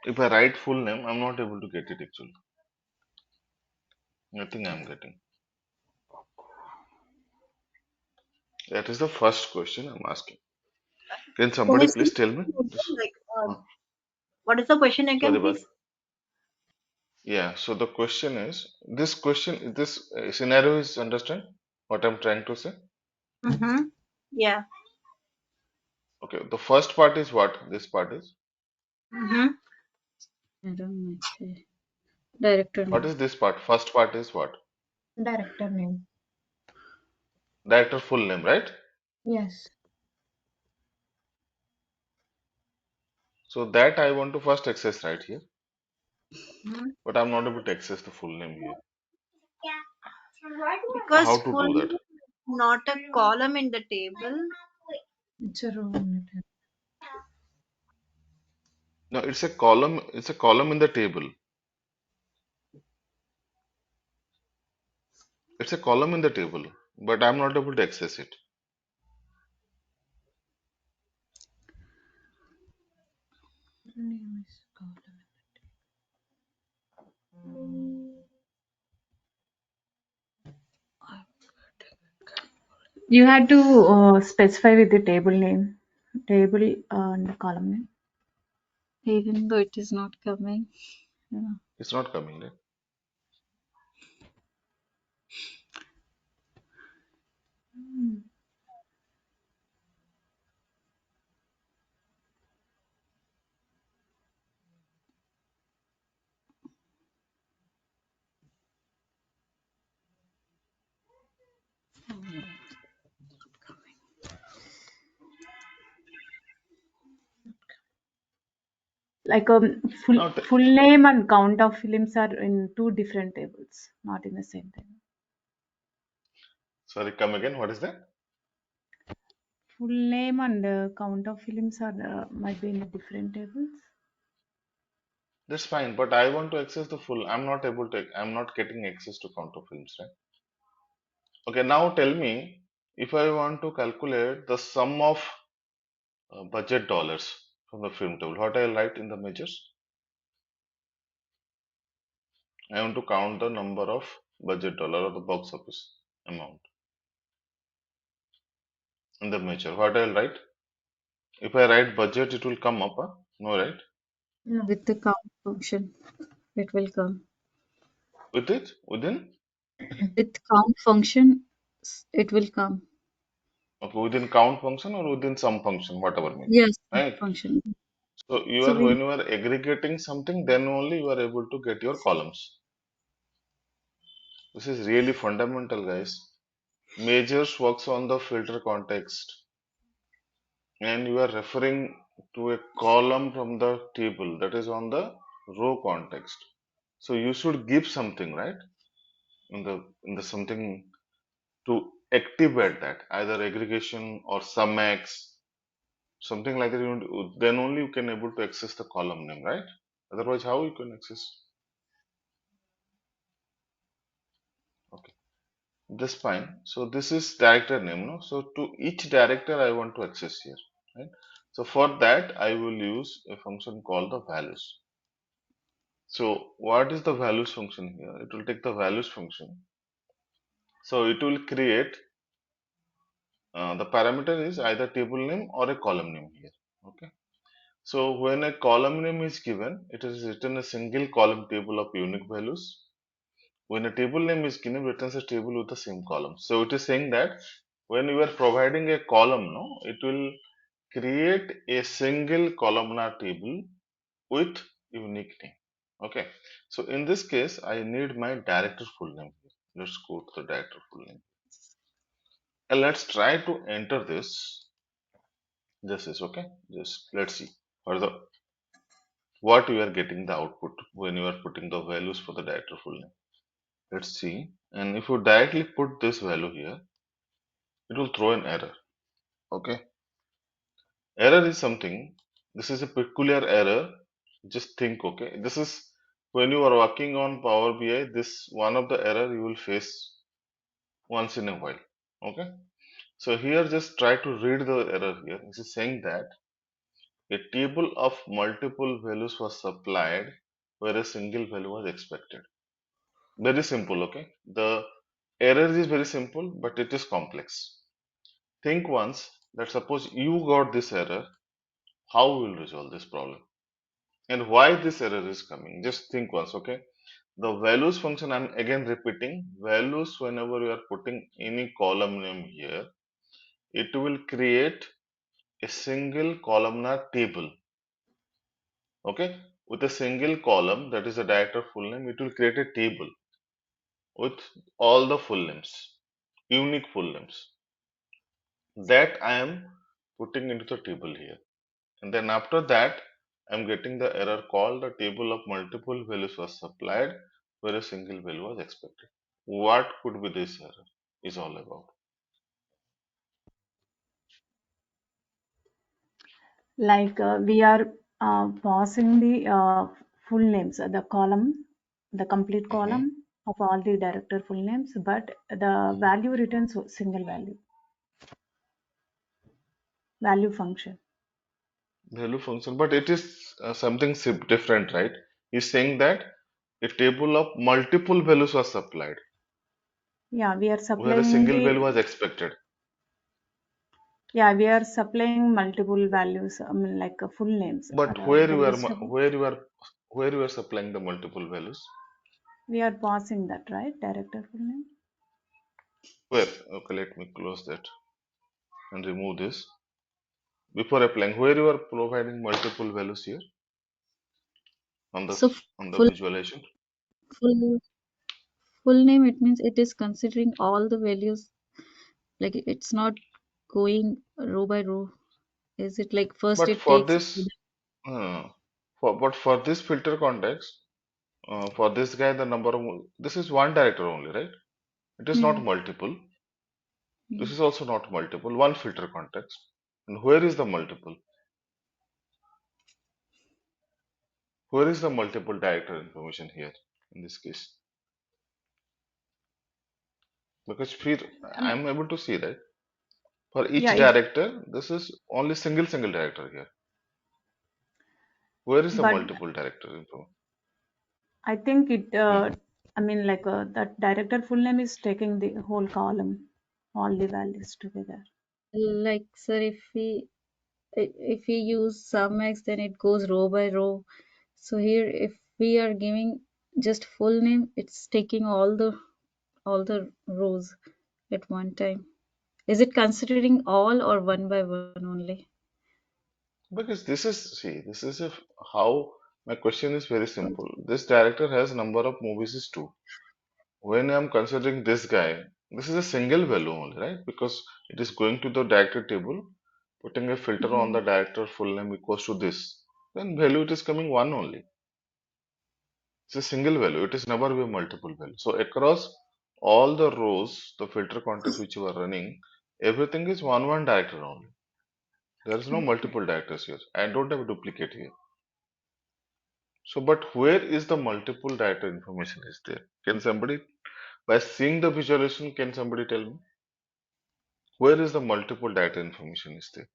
If I write full name, I'm not able to get it actually. Nothing I'm getting. That is the first question I'm asking. Can Can somebody you see please tell me? like Uh, what is the question again, sorry, but please? yeah. So the question is, this scenario is understand what I'm trying to say? Mm-hmm. Yeah. Okay. The first part is what? This part is. Mm-hmm. Adam McKay. Director What name. is this part? First part is what? Director name. Director full name, right? Yes. So that I want to first access right here, Mm-hmm. but I'm not able to access the full name here. Because How to full do name that? is not a column in the table. It's a row in it. No, it's a column. It's a column in the table. It's a column in the table, but I'm not able to access it. Name is column. You had to specify with the table name, table and column name. Even though it is not coming. Yeah. It's not coming, right? Like Now, full name and count of films are in two different tables, not in the same table. sorry, come again. What is that? Full name and count of films are might be in the different tables. That's fine, but I want to access the full. I'm not able to. I'm not getting access to counter films, right? Okay, now tell me if I want to calculate the sum of budget dollars from the film table. What I'll write in the measures? I want to count the number of budget dollar or the box office amount in the measure. What I'll write? If I write budget, it will come up, huh? No, right? No, with the count function, it will come. With it? Within? With count function, it will come. Okay, within count function or within sum function, whatever means. Yes, Right? function. So you So are we when you are aggregating something, then only you are able to get your columns. This is really fundamental, guys. Measures works on the filter context, and you are referring to a column from the table that is on the row context. So you should give something, right? In the something to activate that, either aggregation or sumx, something like that. Then only you can able to access the column name, right? Otherwise, how you can access? Okay, that's fine. So this is director name, no? So to each director, I want to access here, right? So for that, I will use a function called the values. So what is the values function here? It will take the values function. So it will create the parameter is either table name or a column name here. Okay. So when a column name is given, it is written a single column table of unique values. When a table name is given, it returns a table with the same column. So it is saying that when you are providing a column, no, it will create a single columnar table with unique name. Okay. So in this case, I need my director full name. Let's go to the director full name. And let's try to enter this. This is okay. Just let's see what you are getting the output when you are putting the values for the director full name. Let's see. And if you directly put this value here, it will throw an error. Okay. Error is something. This is a peculiar error. Just think. Okay. This is when you are working on Power BI. This one of the error you will face once in a while. Okay. So here, just try to read the error here. This is saying that a table of multiple values was supplied where a single value was expected. Very simple, okay? The error is very simple, but it is complex. Think once that suppose you got this error, how we will resolve this problem? And why this error is coming? Just think once, okay? The values function, I'm again repeating, values whenever you are putting any column name here, it will create a single columnar table. Okay, with a single column, that is the director full name, it will create a table with all the full names, unique full names that I am putting into the table here. And then after that, I'm getting the error called the table of multiple values was supplied where a single value was expected. What could be this error is all about? Like we are passing the full names, the column, the complete Mhm. column of all the director full names, but the value returns single value function. Value function, but it is something different, right? He's saying that a table of multiple values was supplied, Yeah, we are where a supplying single value the, was expected. yeah, we are supplying multiple values, I mean, like full names. But The list of, where you are supplying the multiple values? we are passing that, right? Director full name. Where? Okay, let me close that and remove this. Before applying, where you are providing multiple values here on the So full visualization. full full name, it means it is considering all the values, like it's not going row by row. Is it like first But it for takes this, for this filter context, for this guy, the number of this is one director only, right? It is not hmm, multiple. hmm. This is also not multiple. One filter context. And where is the multiple? Where is the multiple director information here in this case? Because here Um, I'm able to see that for each Yeah, if, director, this is only single director here. Where is the but multiple director info? I think it, Hmm. I mean, like that director full name is taking the whole column, all the values together. like sir, if we use sum x, then it goes row by row. So here, if we are giving just full name, it's taking all the rows at one time. Is it considering all or one by one only? Because this is, see, this is if how my question is very simple. This director has number of movies is 2. When I'm considering this guy, this is a single value only, right? Because it is going to the director table, putting a filter on Hmm. the director full name equals to this. Then value it is coming one only. It's a single value. It is never be a multiple value. So across all the rows, the filter context which you are running, everything is one director only. There is no Okay. multiple directors here. I don't have a duplicate here. So, but where is the multiple director information is there? Can somebody, by seeing the visualization, can somebody tell me where is the multiple director information is there?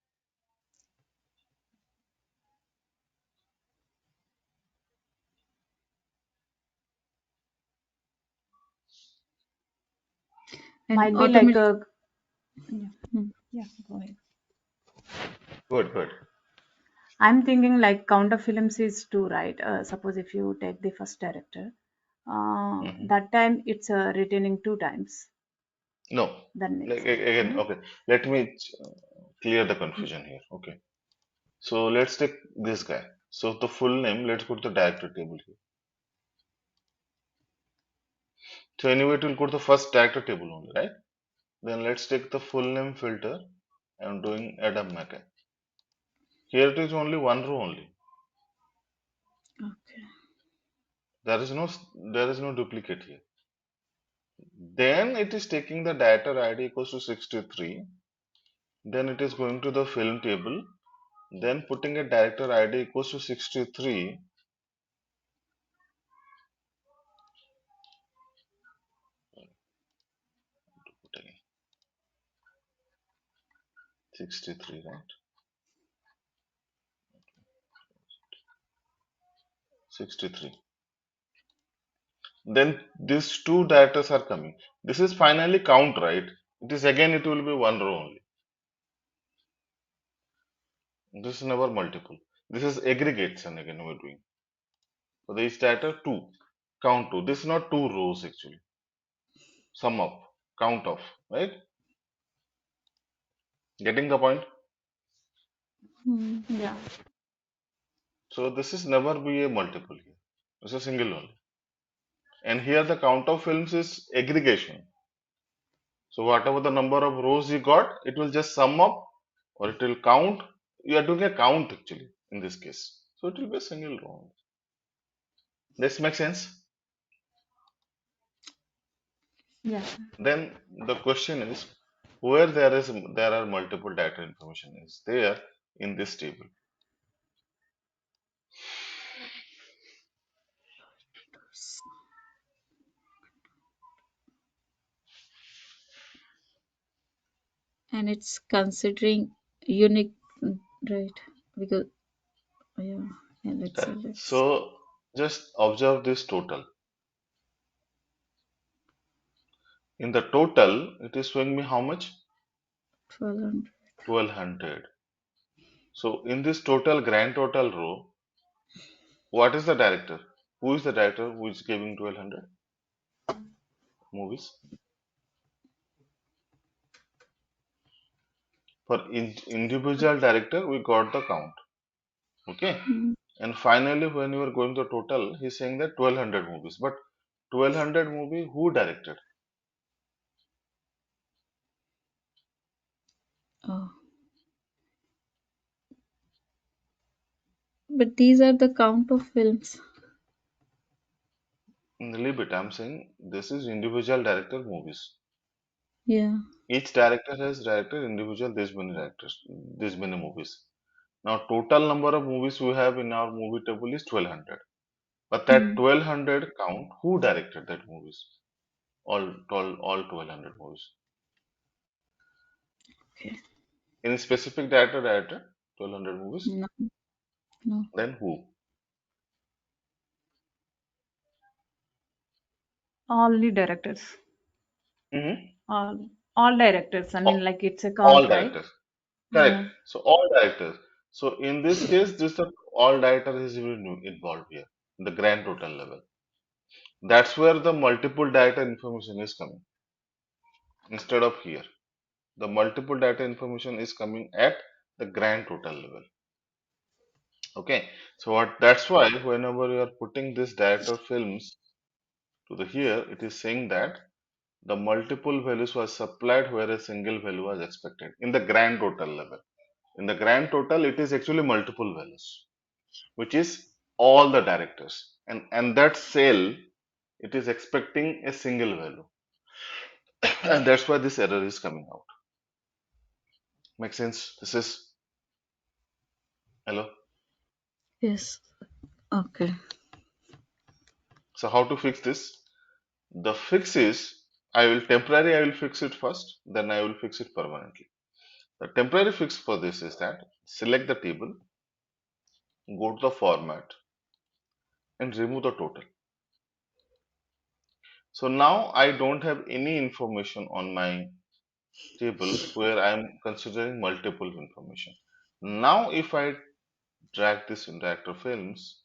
And Might be like automatic. a, yeah, Hmm. yeah, go ahead. Good, good. I'm thinking like count of films is 2, right? Suppose if you take the first director, Hmm. that time it's returning 2 times. No, The like next, again, no? okay. Let me clear the confusion here. Okay. So let's take this guy. So the full name, let's put the director table here. So anyway, it will go to the first director table only, right? Then let's take the full name filter. I'm doing Adam McKay. Here it is only one row only. Okay. There is no duplicate here. Then it is taking the director ID equals to 63. Then it is going to the film table. Then putting a director ID equals to 63. Putting 63, right? 63. Then these two directors are coming. This is finally count, right? It is again, it will be one row only. This is never multiple. This is aggregation again we're doing. So this data 2, count 2. This is not 2 rows actually. Sum up, count of, right? Getting the point? Hmm. Yeah. So this is never be a multiple here. It's a single only. And here the count of films is aggregation. So whatever the number of rows you got, it will just sum up or it will count. You are doing a count actually in this case. So it will be a single row. This makes sense? Yeah. Then the question is where there are multiple data information is there in this table. And it's considering unique, right? Because Yeah, let's Okay. say let's So just observe this total. In the total, it is showing me how much? 1200. 1200. So in this total grand total row, what is the director? Who is the director who is giving 1200 movies? For individual director, we got the count. Okay. Mm. And finally, when you are going to total, he's saying that 1200 movies. But 1200 movie, who directed? Oh, but these are the count of films. Leave it. I'm saying this is individual director movies. Yeah. Each director has directed individual this many directors, this many movies. Now total number of movies we have in our movie table is 1200. But that Mm. 1200 count, who directed that movies? All 1200 movies. Okay. Any specific director directed 1200 movies? No, no. Then who? All the directors. Hmm. All directors. I mean, All, like it's a all count, right? directors. Correct. Yeah. So all directors. So in this case, this all director is involved here, the grand total level. That's where the multiple director information is coming instead of here. The multiple data information is coming at the grand total level. Okay, so that's why whenever you are putting this director films to the here, it is saying that the multiple values were supplied where a single value was expected in the grand total level. In the grand total, it is actually multiple values, which is all the directors, and that cell it is expecting a single value, and that's why this error is coming out. Make sense? This is hello. Yes. Okay. So how to fix this? The fix is I will fix it first, then I will fix it permanently. The temporary fix for this is that select the table, go to the format and remove the total. So now I don't have any information on my table where I am considering multiple information. Now if I drag this in director films,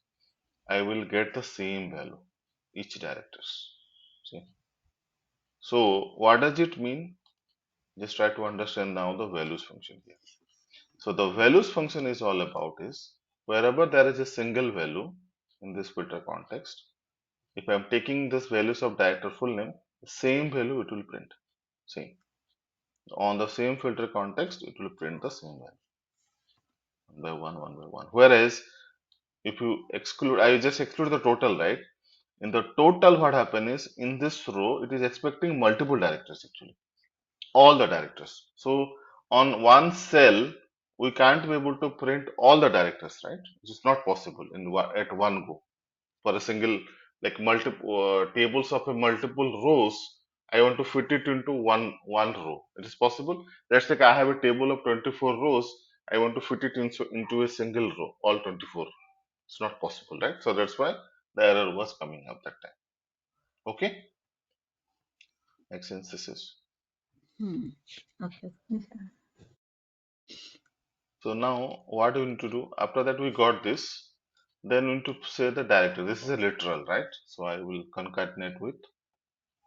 I will get the same value, each directors. See? So what does it mean? Just try to understand now the values function here. So the values function is all about is wherever there is a single value in this filter context, if I am taking this values of director full name, the same value it will print. Same. On the same filter context, it will print the same value. One by one, one by one. Whereas if you exclude, I just exclude the total, right? In the total, what happen is in this row, it is expecting multiple directors actually. All the directors. So on one cell, we can't be able to print all the directors, right? Which is not possible in at one go for a single like multiple tables of a multiple rows. I want to fit it into one row. It is possible. Let's say I have a table of 24 rows. I want to fit it into a single row, all 24. It's not possible, right? So that's why the error was coming up that time. Okay, makes sense. This is. Hmm. Okay. So now what we need to do after that we got this, then we need to say the director. This is a literal, right? So I will concatenate with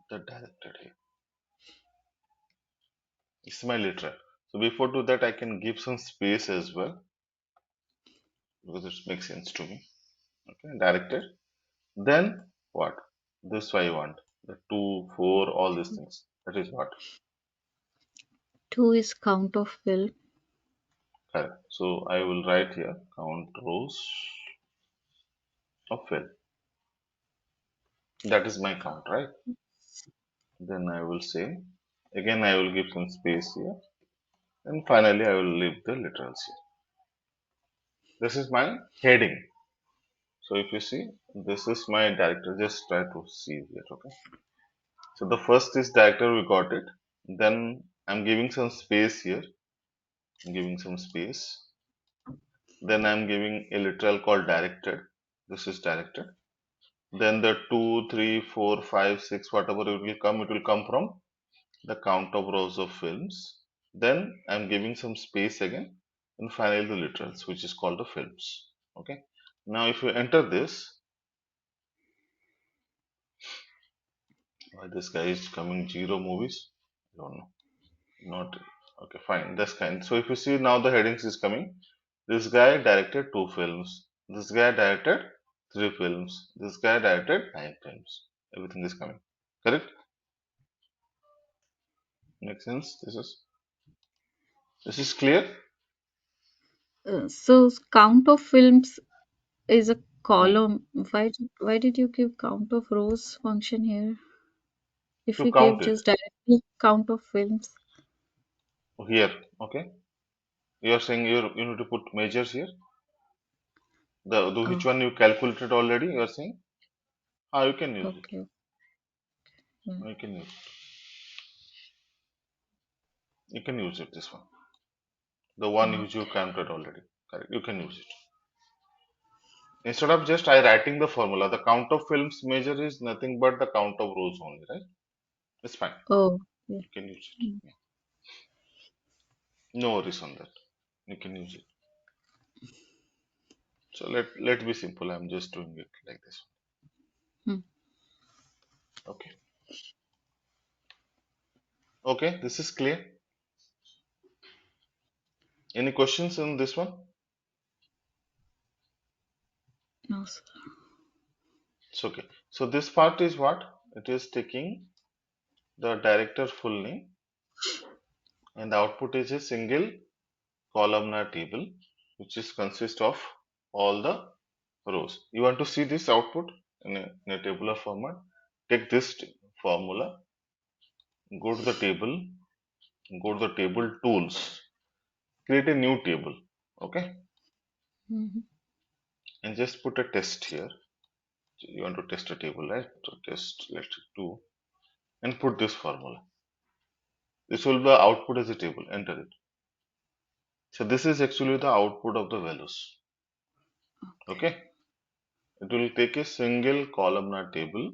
the director here. This is my literal. So before do that I can give some space as well because it makes sense to me. Okay, director. Then what? This I want. The 2, 4, all these things. That is what? 2 is count of film. Correct. So I will write here count rows of fill. That is my count, right? Then I will say, again I will give some space here, and finally I will leave the literals here. This is my heading. So if you see, this is my director. Just try to see here, okay? So the first is director, we got it. Then I'm giving some space here. I'm giving some space. Then I'm giving a literal called directed. This is directed. Then the 2, 3, 4, 5, 6, whatever it will come from the count of rows of films. Then I'm giving some space again, and finally the literals, which is called the films. Okay. Now if you enter this, why this guy is coming 0 movies? I don't know. Not okay, fine. That's kind. So if you see now the headings is coming. This guy directed 2 films. This guy directed 3 films. This guy directed 9 films. Everything is coming. Correct? Makes sense? This is clear? So count of films is a Hmm. column. Why did you give count of rows function here? If To you give count it just directly count of films. here. Okay. You are saying you need to put measures here. The which Oh, one you calculated already? You are saying? Ah, you can use it. okay. Yeah. You can use it. You can use it. This one, the one which you Okay. counted already. Correct. You can use it. Instead of just I writing the formula, the count of films measure is nothing but the count of rows only, right? It's fine. Oh, yeah. You can use it. Yeah. No worries on that. You can use it. So let be simple. I'm just doing it like this. Hmm. Okay. Okay. This is clear. Any questions on this one? No, sir. It's okay. So this part is what? It is taking the director full name, and the output is a single columnar table, which is consist of all the rows. You want to see this output in a tabular format? Take this formula, go to the table, go to the table tools, create a new table, okay, Mhm. and just put a test here. So you want to test a table, right? So test, let's do, and put this formula. This will be the output as a table. Enter it. So this is actually the output of the values. Okay, it will take a single columnar table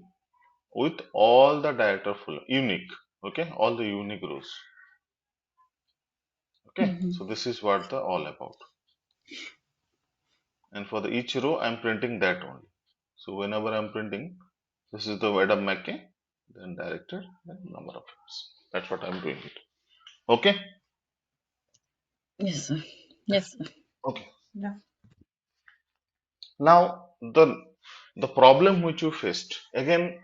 with all the director full unique. Okay, all the unique rows. Okay, Mhm. so this is what the all about. And for the each row, I'm printing that only. So whenever I'm printing, this is the Adam McKay, then directed, then number of films. That's what I'm doing it. Okay, Yes, sir. Yes, sir. okay. Yeah. Now the problem which you faced again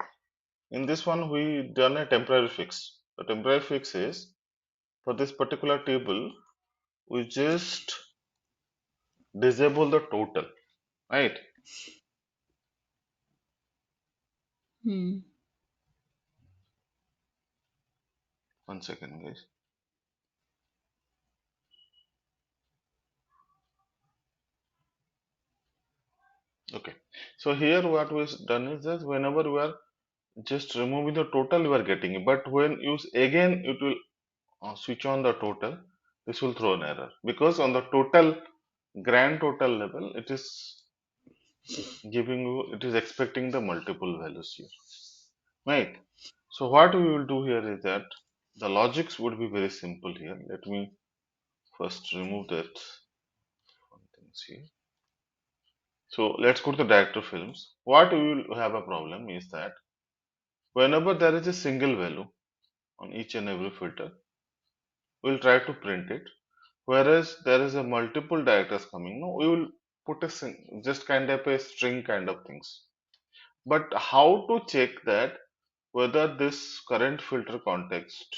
in this one we done a temporary fix. The temporary fix is for this particular table we just disable the total, right? Hmm. One second, guys. Okay, so here what we've done is that whenever we are just removing the total, you are getting it. But when you again it will switch on the total, this will throw an error because on the total grand total level, it is giving you, it is expecting the multiple values here, right? So what we will do here is that the logics would be very simple here. Let me first remove that one things here. So let's go to the director films. What we will have a problem is that whenever there is a single value on each and every filter, we'll try to print it. Whereas there is a multiple directors coming, no, we will put a just kind of a string kind of things. But how to check that whether this current filter context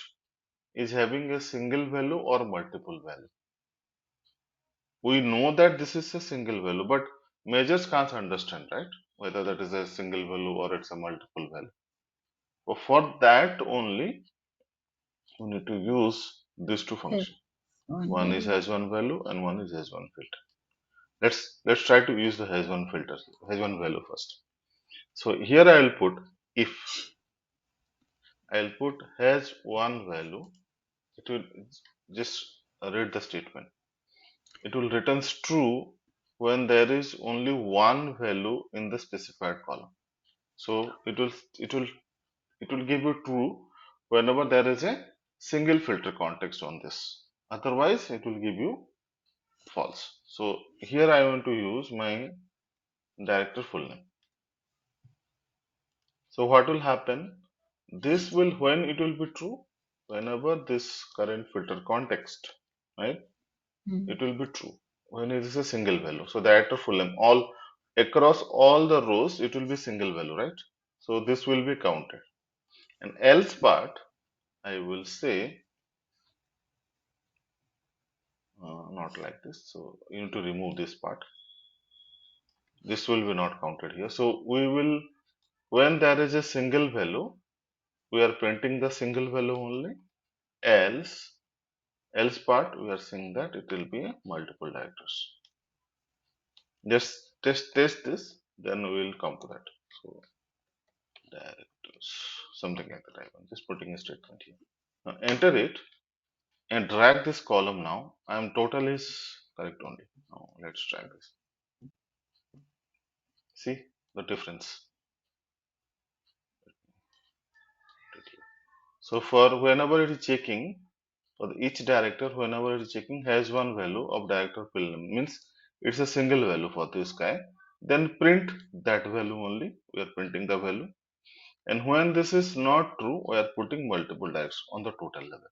is having a single value or multiple value? We know that this is a single value, but measures can't understand, right? Whether that is a single value or it's a multiple value. So for that only, we need to use these two Yes, functions. one One is value. has one value and one is has one filter. Let's try to use the has one filter, has one value first. So here I will put if I'll put has one value, it will just read the statement. It will returns true when there is only one value in the specified column. So it will give you true whenever there is a single filter context on this. Otherwise, it will give you false. So here I want to use my director full name. So what will happen? This will, when it will be true, whenever this current filter context, right? It will be true when it is a single value. So director full name, all across all the rows, it will be single value, right? So this will be counted. And else part, I will say not like this. So you need to remove this part. This will be not counted here. So we will, when there is a single value, we are printing the single value only. Else part, we are saying that it will be a multiple directors. Just test this, then we will come to that. So directors, something like that. I'm just putting a statement here. Now enter it and drag this column now. Total is correct only. Now let's drag this. See the difference. So for whenever it is checking, for each director, whenever it is checking has one value of director fill name, means it's a single value for this guy. Then print that value only. We are printing the value. And when this is not true, we are putting multiple directors on the total level.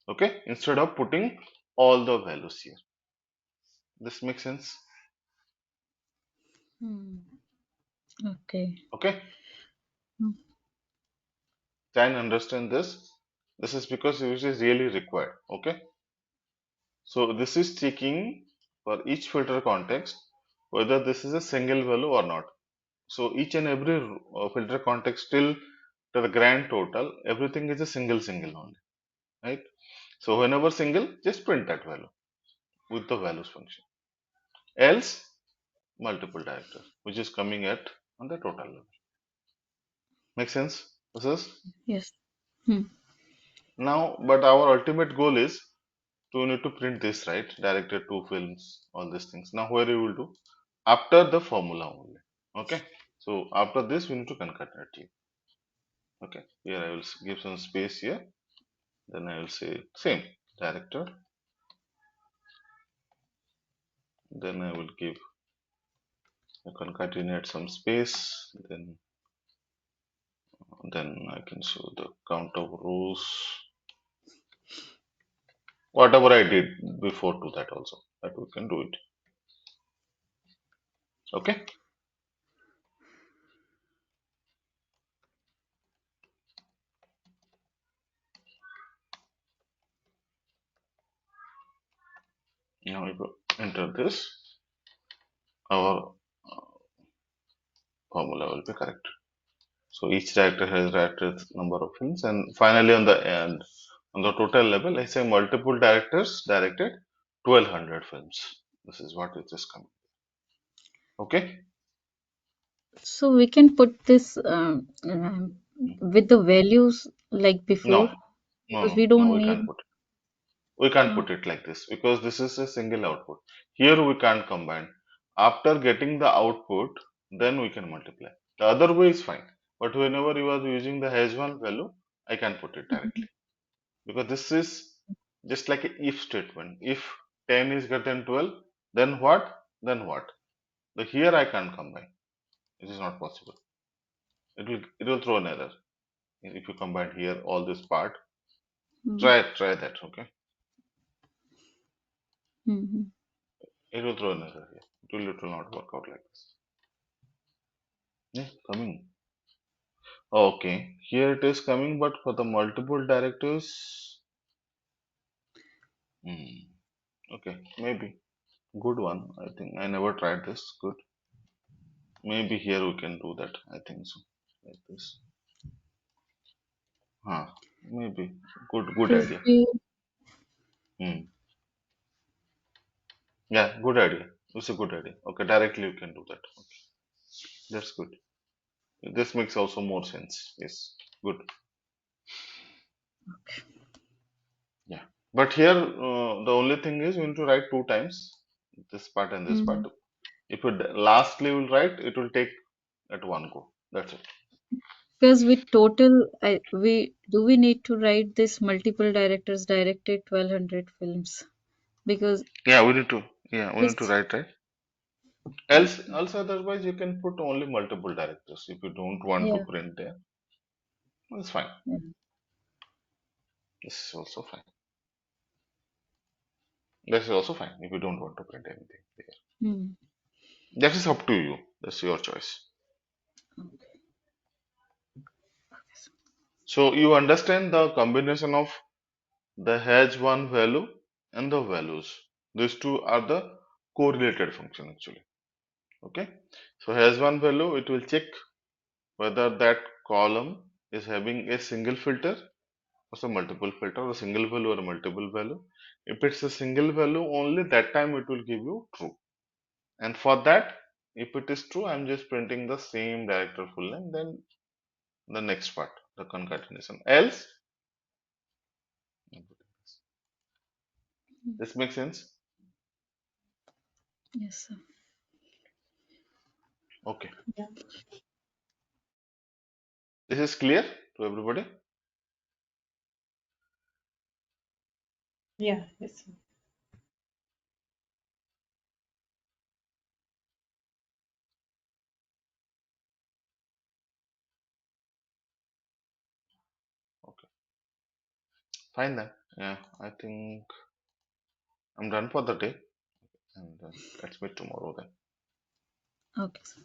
Okay, instead of putting all the values here. This makes sense. Okay. Okay, Hmm. try and understand this. This is because it is really required. Okay, so this is checking for each filter context whether this is a single value or not. So each and every filter context till to the grand total, everything is a single only, right? So whenever single, just print that value with the values function. Else, multiple director, which is coming at on the total level. Make sense? This is Yes. Hmm. now, but our ultimate goal is to need to print this, right? Directed to films, all these things. Now, where you will do after the formula only. Okay. So after this, we need to concatenate here. Okay. Here I will give some space here. Then I will say same director. Then I will give a concatenate some space. Then I can show the count of rows. Whatever I did before to that also, that we can do it. Okay. Now if you enter this, our formula will be correct. So each director has directed number of films, and finally on the end, on the total level, I say multiple directors directed 1200 films. This is what it is coming. Okay. So we can put this with the values like before, because we No, don't we need. can't put it. We can't put it like this because this is a single output. Here we can't combine. After getting the output, then we can multiply. The other way is fine. But whenever you are using the HasoneValue, I can put it directly. Because this is just like an if statement. If 10 is greater than 12, then what? Then what? So here I can't combine. It is not possible. It will throw an error. If you combine here all this part, try that, okay? Mm-hmm. It will throw an error here. It will not work out like this. Yeah, coming. Okay, here it is coming, but for the multiple directives, okay, maybe good one. I think I never tried this. Good. Maybe here we can do that. I think so. Like this. Huh. Maybe good If idea. we Hmm. Yeah, good idea. It's a good idea. Okay, directly you can do that. Okay, that's good. This makes also more sense. Yes, good. Yeah, but here the only thing is you need to write 2 times. this part and this part. Mm. If you lastly will write, it will take at one go. That's it. Because with total, we need to write this multiple directors directed 1200 films because Yeah, we need to. Yeah, we need to this. write, right? Else, otherwise you can put only multiple directors if you don't want to Yeah. print there. That's fine. Yeah. This is also fine. This is also fine if you don't want to print anything there. Mm. That is up to you. That's your choice. Okay. So you understand the combination of the hedge one value and the values. These two are the correlated function actually. Okay. So hedge one value, it will check whether that column is having a single filter or a multiple filter or a single value or a multiple value. If it's a single value only, that time it will give you true. And for that, if it is true, I'm just printing the same director full name, then the next part, the concatenation. Else, this makes sense? Yes, sir. Okay. Yeah. This is clear to everybody? Yeah. Yes. Okay. Fine then. Yeah, I think I'm done for the day. And let's meet tomorrow then. Okay, sir.